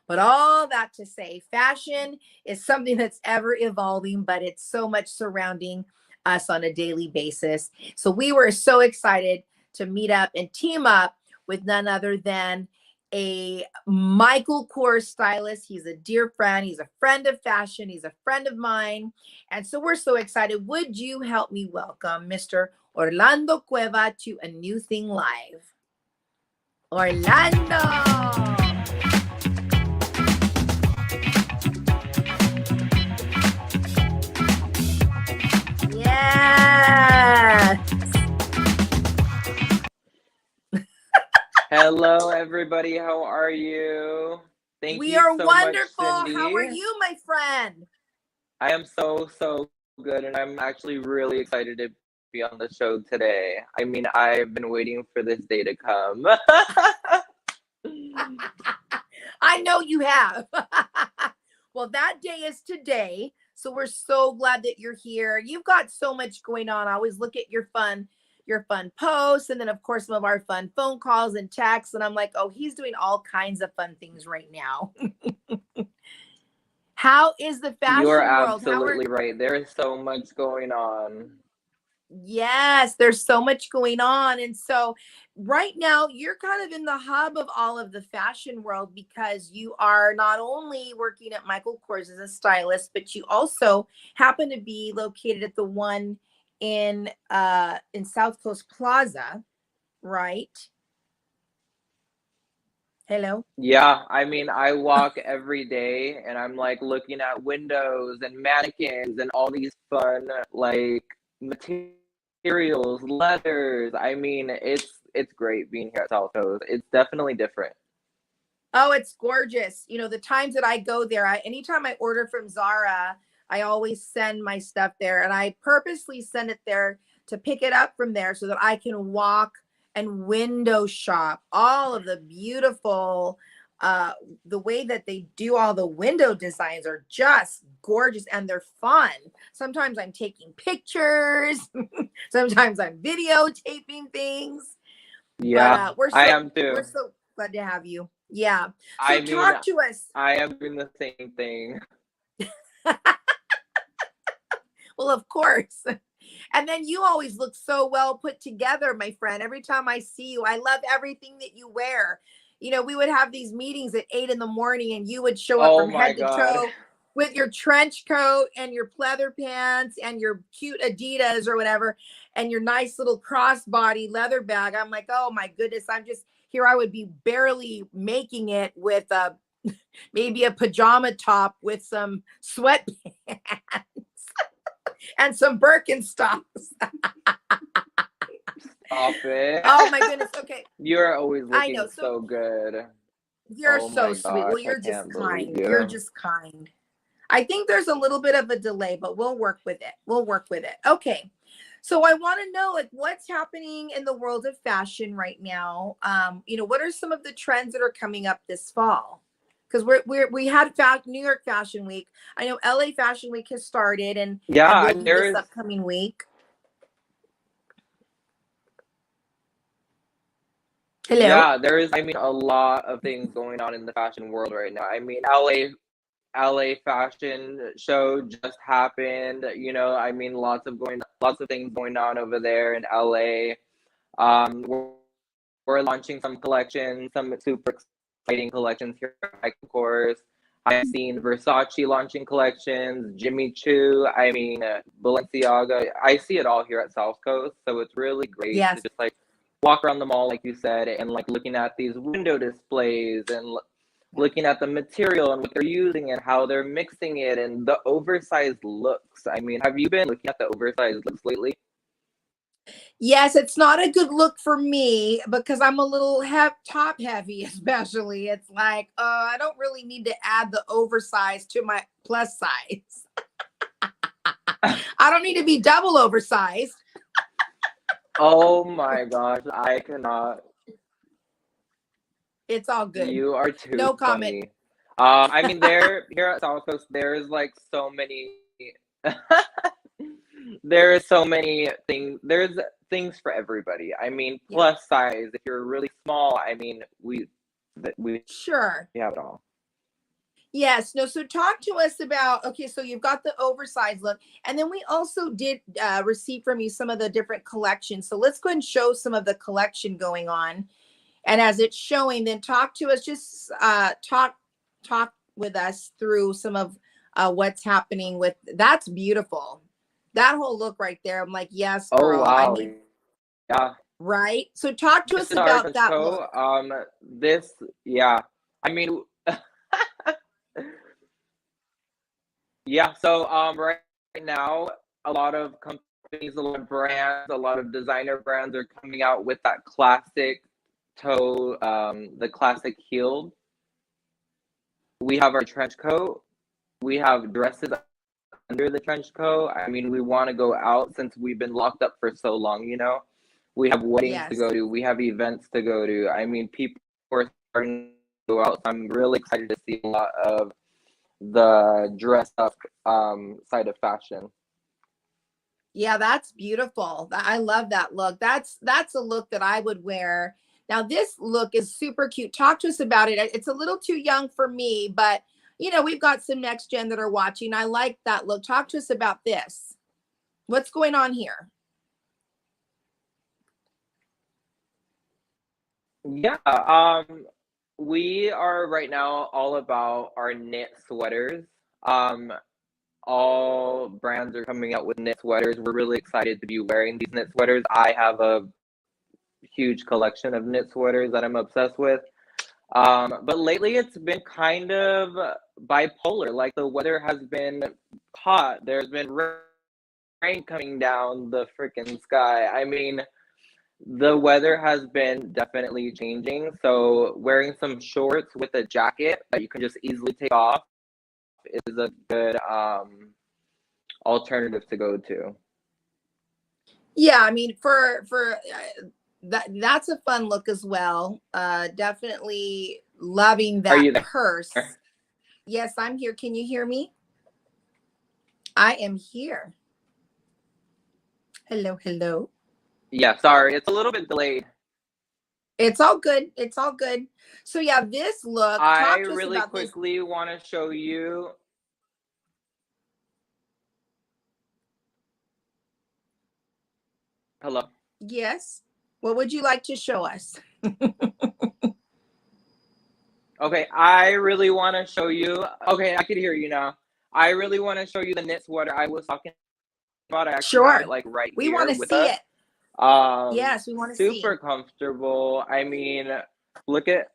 But all that to say, fashion is something that's ever evolving, but it's so much surrounding us on a daily basis. So we were so excited to meet up and team up with none other than a Michael Kors stylist. He's a dear friend. He's a friend of fashion. He's a friend of mine. And so we're so excited. Would you help me welcome Mr. Orlando Cuerva to A New Thing Live? Orlando! Yes. Hello, everybody. How are you? Thank We you are so wonderful. much, Cindy. How are you, my friend? I am so good, and I'm actually really excited to be on the show today. I mean, I've been waiting for this day to come. I know you have. Well, that day is today. So we're so glad that you're here. You've got so much going on. I always look at your fun posts, and then of course some of our fun phone calls and texts. And I'm like, oh, he's doing all kinds of fun things right now. How is the fashion You are world? absolutely right. There is so much going on. Yes, there's so much going on. And so right now you're kind of in the hub of all of the fashion world, because you are not only working at Michael Kors as a stylist, but you also happen to be located at the one in South Coast Plaza, right? Hello? Yeah, I mean, I walk every day and I'm like looking at windows and mannequins and all these fun like materials, leathers. I mean, it's great being here at South Coast. It's definitely different. Oh, it's gorgeous. You know, the times that I go there, anytime I order from Zara, I always send my stuff there, and I purposely send it there to pick it up from there so that I can walk and window shop all of the beautiful the way that they do all the window designs are just gorgeous, and they're fun. Sometimes I'm taking pictures. Sometimes I'm videotaping things. Yeah, But I am we're too. so glad to have you. Yeah. So I mean, talk to us. I am doing the same thing. Well, of course. And then you always look so well put together, my friend. Every time I see you, I love everything that you wear. You know, we would have these meetings at 8 in the morning, and you would show up Oh from my head to God. toe with your trench coat and your pleather pants and your cute Adidas or whatever, and your nice little crossbody leather bag. I'm like, oh my goodness, I'm just here. I would be barely making it with maybe a pajama top with some sweatpants and some Birkenstocks. Stop it. Oh my goodness. Okay. You're always I know. looking so good. You're Oh so my sweet. Well, gosh, I you're just can't believe kind. You're you. just kind. I think there's a little bit of a delay, but we'll work with it. We'll work with it. Okay. So I want to know, like, what's happening in the world of fashion right now? You know, what are some of the trends that are coming up this fall? Because we had New York Fashion Week. I know LA Fashion Week has started, and Yeah, will be this upcoming week. Hello. Yeah, there is, I mean, a lot of things going on in the fashion world right now. I mean, LA fashion show just happened. You know, I mean, lots of things going on over there in LA. We're launching some collections, some super exciting collections here, of course. I've seen Versace launching collections, Jimmy Choo, I mean, Balenciaga. I see it all here at South Coast, so it's really great to Yes. just like walk around the mall, like you said, and like looking at these window displays and looking at the material and what they're using and how they're mixing it and the oversized looks. I mean, have you been looking at the oversized looks lately? Yes, it's not a good look for me because I'm a little top heavy, especially. It's like, I don't really need to add the oversized to my plus size. I don't need to be double oversized. Oh my gosh, I cannot. It's all good. You are too No funny. comment. I mean, here at South Coast, there's like so many. There's so many things. There's things for everybody. I mean, plus size. If you're really small, I mean, we Sure. have it all. Yes. No. So talk to us about, okay, so you've got the oversized look, and then we also did receive from you some of the different collections. So let's go ahead and show some of the collection going on. And as it's showing, then talk to us, just talk with us through some of what's happening with, that's beautiful. That whole look right there. I'm like, yes, girl. Oh wow. I mean, yeah. Right. So talk to us about that look. Yeah. I mean, yeah. So right now, a lot of companies, a lot of brands, a lot of designer brands are coming out with that classic toe, the classic heel. We have our trench coat. We have dresses under the trench coat. I mean, we want to go out since we've been locked up for so long, you know. We have weddings to go to. We have events to go to. I mean, people are starting to go out. So I'm really excited to see a lot of the dress up side of fashion. Yeah, that's beautiful. I love that look. That's a look that I would wear. Now, this look is super cute. Talk to us about it. It's a little too young for me, but you know, we've got some next gen that are watching. I like that look. Talk to us about this. What's going on here? Yeah, we are right now all about our knit sweaters. All brands are coming out with knit sweaters. We're really excited to be wearing these knit sweaters. I have a huge collection of knit sweaters that I'm obsessed with. But lately it's been kind of bipolar. Like the weather has been hot. There's been rain coming down the freaking sky. I mean, the weather has been definitely changing. So wearing some shorts with a jacket that you can just easily take off is a good alternative to go to. Yeah, I mean, for that's a fun look as well. Definitely Loving Are you that there? purse. Yes, I'm here. Can you hear me? I am here. Hello, hello. Yeah, sorry, it's a little bit delayed. It's all good. It's all good. So yeah, this look, I talk to us really about this. quickly want to show you. Hello. Yes. What would you like to show us? Okay, I really want to show you. Okay, I can hear you now. I really want to show you the knit sweater I was talking about. I actually have Sure. it like right We here want to with see us. it. Yes, we want to see. Super comfortable. I mean, look at,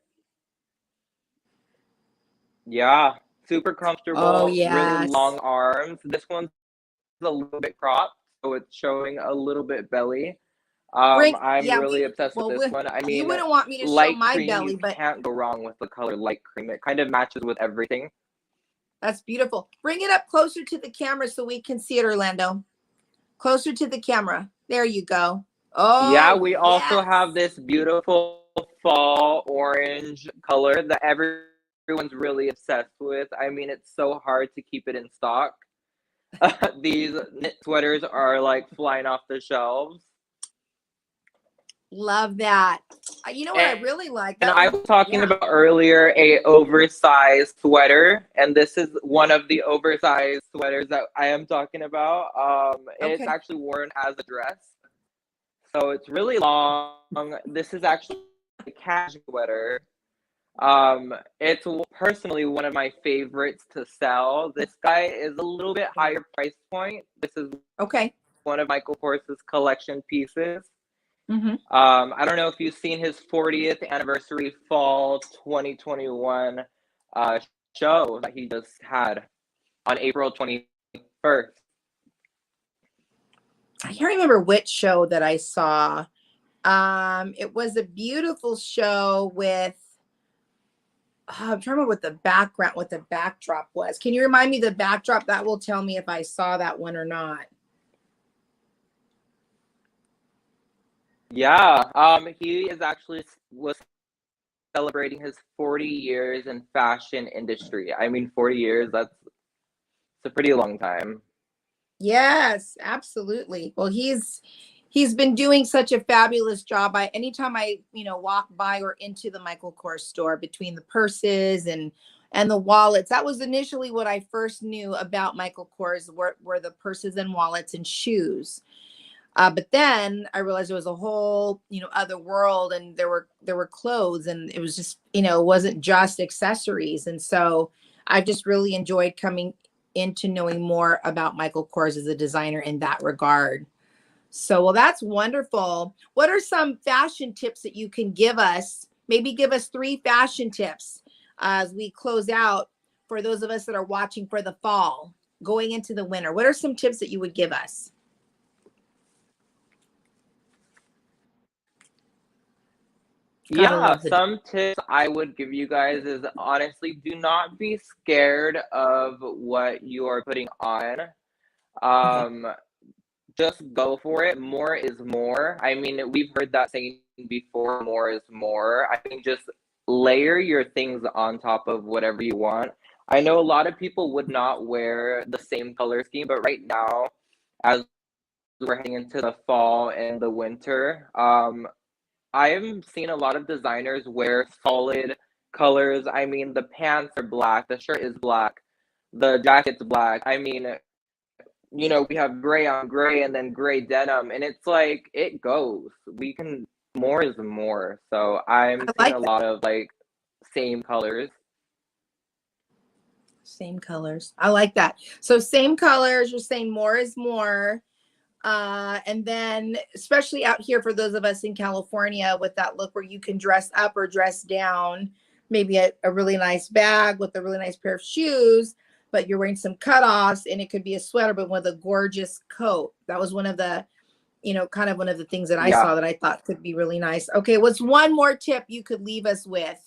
yeah, super comfortable. Oh, Really yes. long arms. This one's a little bit cropped, so it's showing a little bit belly. I'm really obsessed with this one. I you mean, wouldn't want me to show light my cream, belly, you but can't go wrong with the color light cream. It kind of matches with everything. that's beautiful. Bring it up closer to the camera so we can see it, Orlando. Closer to the camera. There you go. Oh, Yeah, we also yes. have this beautiful fall orange color that everyone's really obsessed with. I mean, it's so hard to keep it in stock. These knit sweaters are like flying off the shelves. Love that. You know what I really like? And That I was talking about earlier a oversized sweater, and this is one of the oversized sweaters that I am talking about. It's Okay. actually worn as a dress, so it's really long. This is actually a casual sweater. It's personally one of my favorites to sell. This guy is a little bit higher price point. This is okay. one of Michael Kors's collection pieces. Mm-hmm. I don't know if you've seen his 40th anniversary fall 2021 show that he just had on April 21st. I can't remember which show that I saw. It was a beautiful show with I'm trying to remember what the backdrop was. Can you remind me the backdrop? That will tell me if I saw that one or not. Yeah, he is actually was celebrating his 40 years in fashion industry. I mean, 40 years, it's a pretty long time. Yes, absolutely. Well, he's been doing such a fabulous job. Anytime I walk by or into the Michael Kors store, between the purses and the wallets, that was initially what I first knew about Michael Kors were the purses and wallets and shoes. But then I realized it was a whole other world, and there were clothes, and it was just it wasn't just accessories. And so I just really enjoyed coming into knowing more about Michael Kors as a designer in that regard. So, well, that's wonderful. What are some fashion tips that you can give us? Maybe give us 3 fashion tips as we close out for those of us that are watching for the fall, going into the winter. What are some tips that you would give us? Yeah, some tips I would give you guys is honestly, do not be scared of what you are putting on. Just go for it. More is more. I mean, we've heard that saying before, more is more. I mean, just layer your things on top of whatever you want. I know a lot of people would not wear the same color scheme, but right now, as we're heading into the fall and the winter, I've seen a lot of designers wear solid colors. I mean, the pants are black, the shirt is black, the jacket's black. I mean, we have gray on gray and then gray denim, and it's like, it goes. More is more. So I'm seeing a lot of like same colors. Same colors. I like that. So same colors, you're saying more is more. And then especially out here for those of us in California with that look where you can dress up or dress down, maybe a really nice bag with a really nice pair of shoes, but you're wearing some cutoffs, and it could be a sweater, but with a gorgeous coat. That was one of the, kind of one of the things that I saw that I thought could be really nice. Okay. What's one more tip you could leave us with?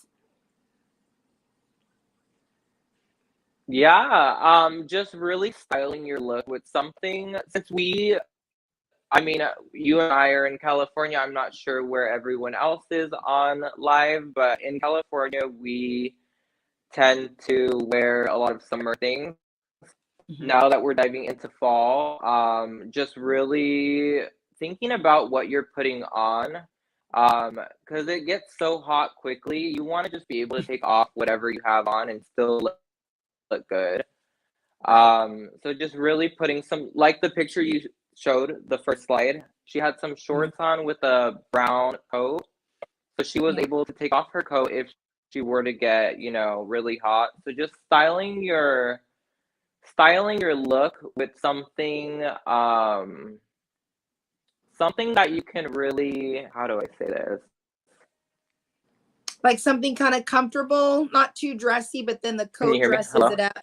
Yeah. Just really styling your look with something, since we I mean, you and I are in California. I'm not sure where everyone else is on live, but in California, we tend to wear a lot of summer things. Now that we're diving into fall, just really thinking about what you're putting on, because it gets so hot quickly. You want to just be able to take off whatever you have on and still look good. So just really putting some, like the picture you showed, the first slide, she had some shorts on with a brown coat. So she was able to take off her coat if she were to get, you know, really hot. So just styling your look with something something that you can really, how do I say this? Like something kind of comfortable, not too dressy, but then the Can you coat hear me? dresses Hello? it up.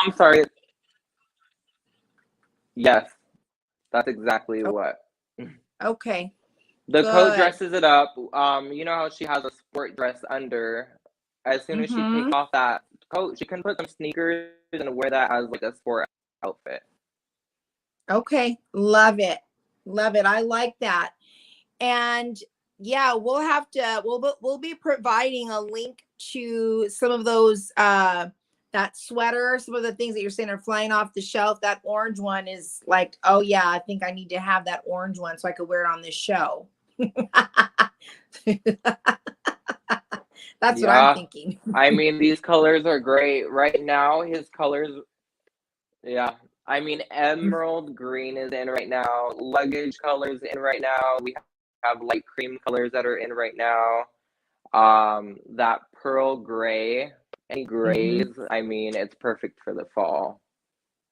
I'm sorry. Yes, that's exactly what. Okay. The coat Good. dresses it up. You know how she has a sport dress under. As soon as she takes off that coat, she can put some sneakers and wear that as like a sport outfit. Okay. Love it. Love it. I like that. And yeah, we'll have to, we'll be providing a link to some of those, that sweater, some of the things that you're saying are flying off the shelf. That orange one is like, oh yeah, I think I need to have that orange one so I could wear it on this show. That's what I'm thinking. I mean, these colors are great. Right now, his colors, yeah. I mean, emerald green is in right now. Luggage colors in right now. We have light cream colors that are in right now. That pearl gray, any grays, I mean, it's perfect for the fall.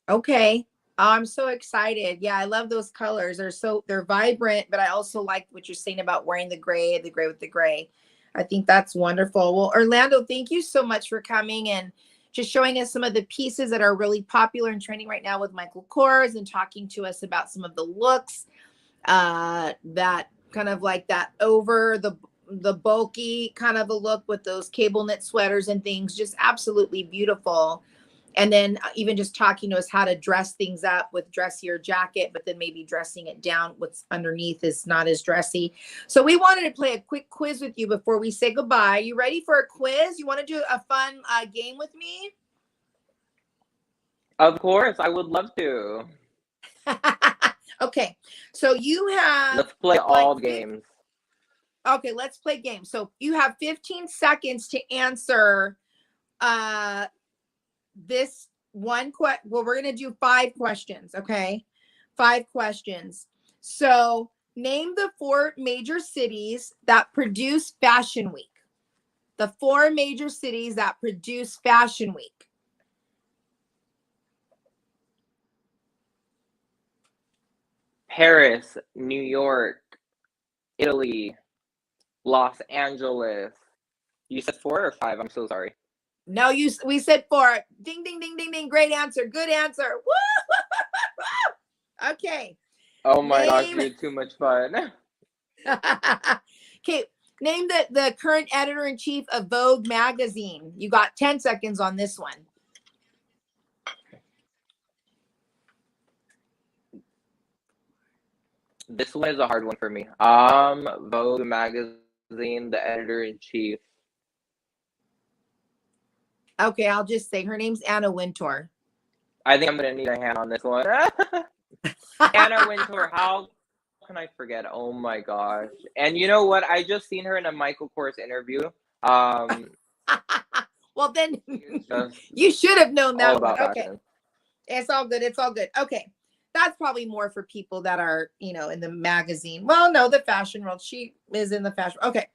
Okay. I'm so excited. Yeah, I love those colors. They're vibrant, but I also like what you're saying about wearing the gray with the gray. I think that's wonderful. Well, Orlando, thank you so much for coming and just showing us some of the pieces that are really popular and trending right now with Michael Kors and talking to us about some of the looks that kind of like that over the bulky kind of a look with those cable knit sweaters and things, just absolutely beautiful. And then even just talking to us how to dress things up with dressier jacket, but then maybe dressing it down. What's underneath is not as dressy. So we wanted to play a quick quiz with you before we say goodbye. You ready for a quiz? You want to do a fun game with me? Of course, I would love to. Okay, so you have. Let's play all games. Okay, let's play games. So you have 15 seconds to answer this one question. Well, we're going to do 5 questions. Okay. 5 questions. So name the 4 major cities that produce Fashion Week. The 4 major cities that produce Fashion Week. Paris, New York, Italy, Los Angeles. You said 4 or 5? I'm so sorry. No, we said 4. Ding, ding, ding, ding, ding. Great answer. Good answer. Woo! Okay. Oh my gosh, you're too much fun. Okay. Name the current editor-in-chief of Vogue magazine. You got 10 seconds on this one. This one is a hard one for me. Vogue magazine, the editor-in-chief. Okay, I'll just say her name's Anna Wintour. I think I'm gonna need a hand on this one. Anna Wintour, how can I forget? Oh my gosh. And you know what? I just seen her in a Michael Kors interview. Well, then you should have known that one. Okay. Fashion. It's all good. It's all good. Okay. That's probably more for people that are, you know, in the magazine. Well, no, the fashion world. She is in the fashion. Okay.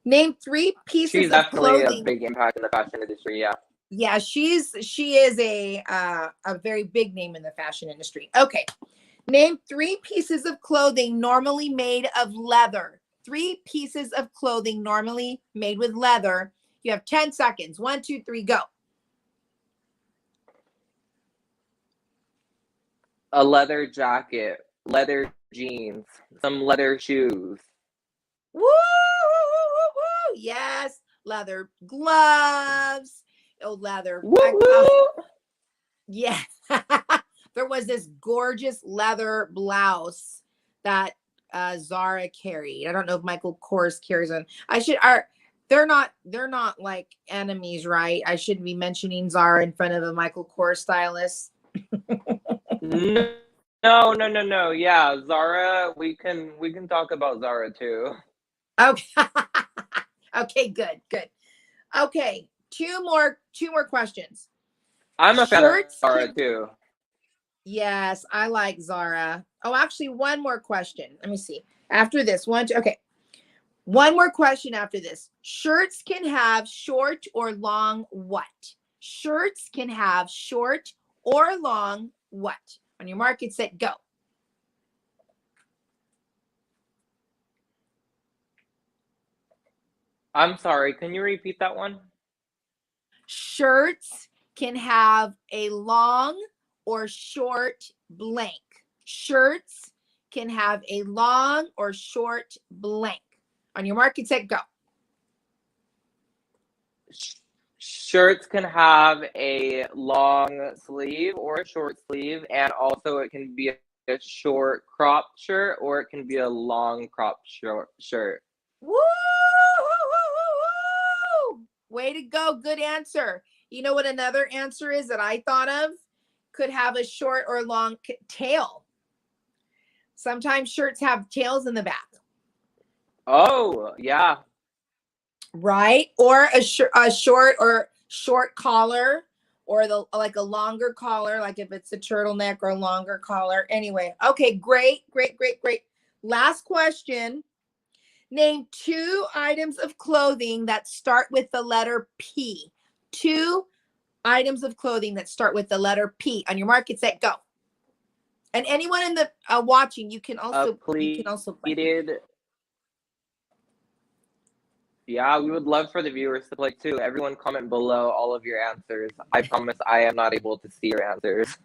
Name 3 pieces of clothing. She's definitely a big impact in the fashion industry. Yeah. Yeah, she is a very big name in the fashion industry. Okay. Name 3 pieces of clothing normally made of leather. 3 pieces of clothing normally made with leather. You have 10 seconds. 1, 2, 3, go. A leather jacket, leather jeans, some leather shoes. Woo, woo, woo, woo, woo. Yes. Leather gloves. Oh, leather. Woo, woo. Yes. there was this gorgeous leather blouse that Zara carried. I don't know if Michael Kors carries one. They're not like enemies, right? I shouldn't be mentioning Zara in front of a Michael Kors stylist. No. Yeah, Zara, we can talk about Zara too. Okay. Okay, good. Okay, two more questions. I'm a fan of Shirts Zara can- too. Yes, I like Zara. Oh, actually, one more question. Let me see. After this, okay. One more question after this. Shirts can have short or long what? Shirts can have short or long what? On your mark, get set, go. I'm sorry, can you repeat that one? Shirts can have a long or short blank. Shirts can have a long or short blank. On your mark, get set, go. Shirts can have a long sleeve or a short sleeve, and also it can be a short crop shirt or it can be a long crop shirt. Woo! Way to go. Good answer. You know what another answer is that I thought of? Could have a short or long tail. Sometimes shirts have tails in the back. Oh, yeah. Right? Or a short or short collar, or like a longer collar, like if it's a turtleneck or a longer collar. Anyway, okay, great. Last question. Name 2 items of clothing that start with the letter P. 2 items of clothing that start with the letter P. On your mark, get set, go. And anyone in the watching, you can also pleated. Yeah, we would love for the viewers to play too. Everyone comment below all of your answers. I promise I am not able to see your answers.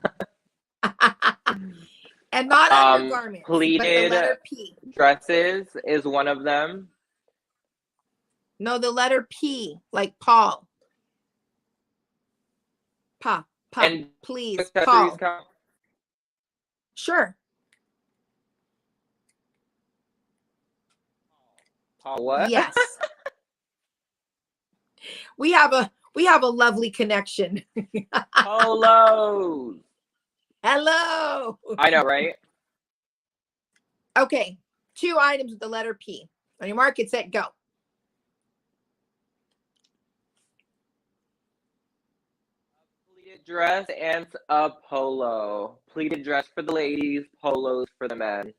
And not undergarments, pleated but the letter P. Dresses is one of them. No, the letter P, like Paul. And please, accessories Paul. count? Sure. Paul, what? Yes. We have a lovely connection. Polos. Hello. I know, right? Okay, 2 items with the letter P. On your mark, get set, go. A pleated dress and a polo. Pleated dress for the ladies, polos for the men.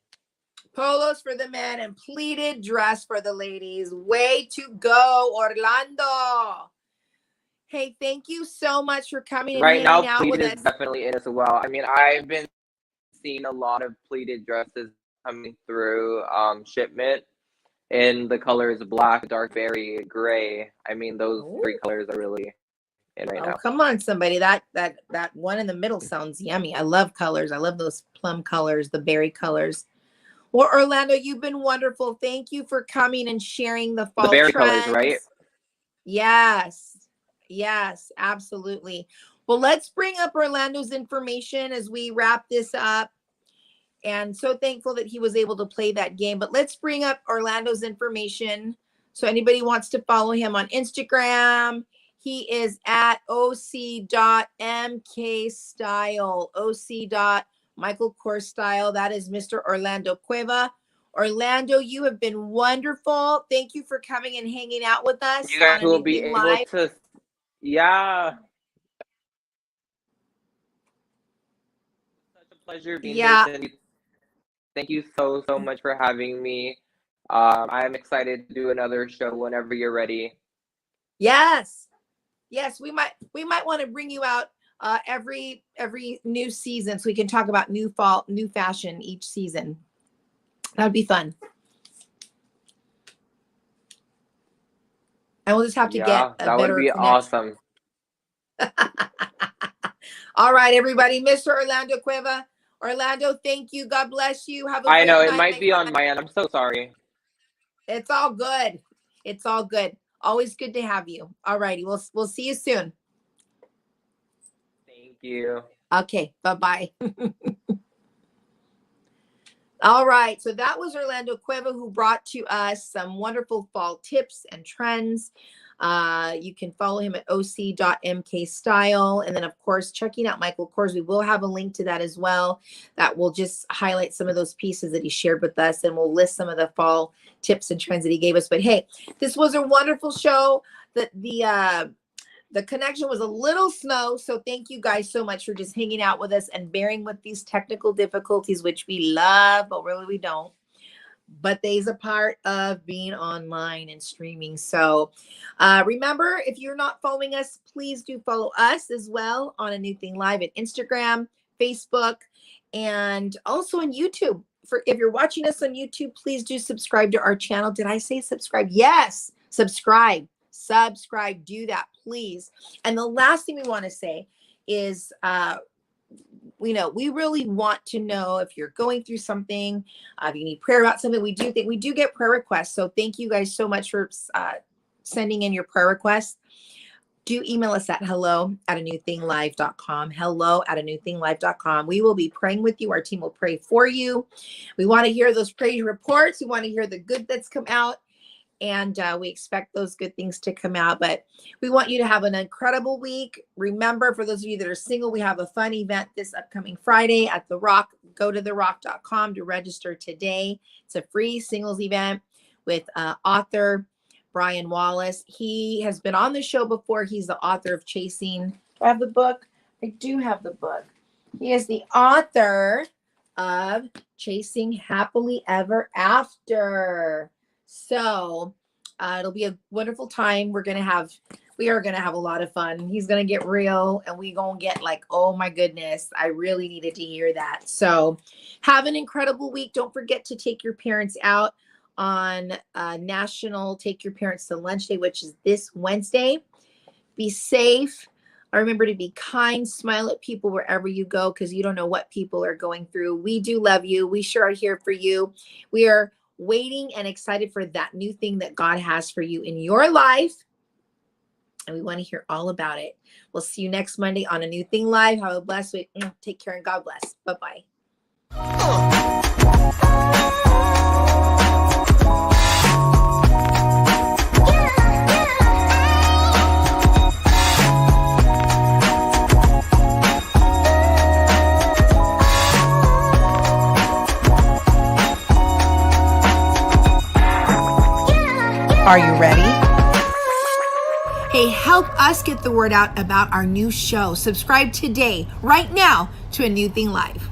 Polos for the men and pleated dress for the ladies. Way to go, Orlando. Hey, thank you so much for coming and Right hanging now, out with pleated us. is definitely in as well. I mean, I've been seeing a lot of pleated dresses coming through shipment in the colors black, dark berry, gray. I mean, those 3 colors are really in right now. Come on, somebody. That one in the middle sounds yummy. I love colors. I love those plum colors, the berry colors. Well, Orlando, you've been wonderful. Thank you for coming and sharing the fall berry trends. colors, right? Yes, absolutely. Well, let's bring up Orlando's information as we wrap this up. And so thankful that he was able to play that game. But let's bring up Orlando's information. So anybody wants to follow him on Instagram, he is at oc.mkstyle, oc.michaelkorsstyle. That is Mr. Orlando Cuerva. Orlando, you have been wonderful. Thank you for coming and hanging out with us. You guys will be able to, yeah. Such a pleasure being here, Cindy. Thank you so much for having me. I'm excited to do another show whenever you're ready. Yes, we might want to bring you out every new season so we can talk about new fashion each season. That'd be fun. And we'll just have to get a that better would be connection. awesome. All right, everybody. Mr. Orlando Cuerva. Orlando, thank you. God bless you. Have a I know great it might be on my end. I'm so sorry. It's all good. It's all good. Always good to have you. All righty. We'll see you soon. Thank you. Okay, bye-bye. All right, so that was Orlando Cuerva, who brought to us some wonderful fall tips and trends. You can follow him at oc.mkstyle. And then, of course, checking out Michael Kors. We will have a link to that as well. That will just highlight some of those pieces that he shared with us. And we'll list some of the fall tips and trends that he gave us. But hey, this was a wonderful show. The connection was a little slow. So thank you guys so much for just hanging out with us and bearing with these technical difficulties, which we love, but really we don't. But they's a part of being online and streaming. So remember, if you're not following us, please do follow us as well on A New Thing Live at Instagram, Facebook, and also on YouTube. If you're watching us on YouTube, please do subscribe to our channel. Did I say subscribe? Yes, subscribe, do that, please. And the last thing we want to say is, we really want to know if you're going through something, if you need prayer about something. We do get prayer requests. So thank you guys so much for sending in your prayer requests. Do email us at hello@anewthinglive.com. hello@anewthinglive.com. We will be praying with you. Our team will pray for you. We want to hear those praise reports. We want to hear the good that's come out. And we expect those good things to come out. But we want you to have an incredible week. Remember, for those of you that are single, we have a fun event this upcoming Friday at The Rock. Go to therock.com to register today. It's a free singles event with author Brian Wallace. He has been on the show before. He's the author of Chasing. Do I have the book? I do have the book. He is the author of Chasing Happily Ever After. So it'll be a wonderful time. We are going to have a lot of fun. He's going to get real, and we going to get like, oh my goodness, I really needed to hear that. So have an incredible week. Don't forget to take your parents out on National Take Your Parents to Lunch Day, which is this Wednesday. Be safe. Remember to be kind, smile at people wherever you go, because you don't know what people are going through. We do love you. We sure are here for you. We are waiting and excited for that new thing that God has for you in your life. And we want to hear all about it. We'll see you next Monday on A New Thing Live. Have a blessed week. Take care and God bless. Bye-bye. Are you ready? Hey, help us get the word out about our new show. Subscribe today, right now, to A New Thing Live.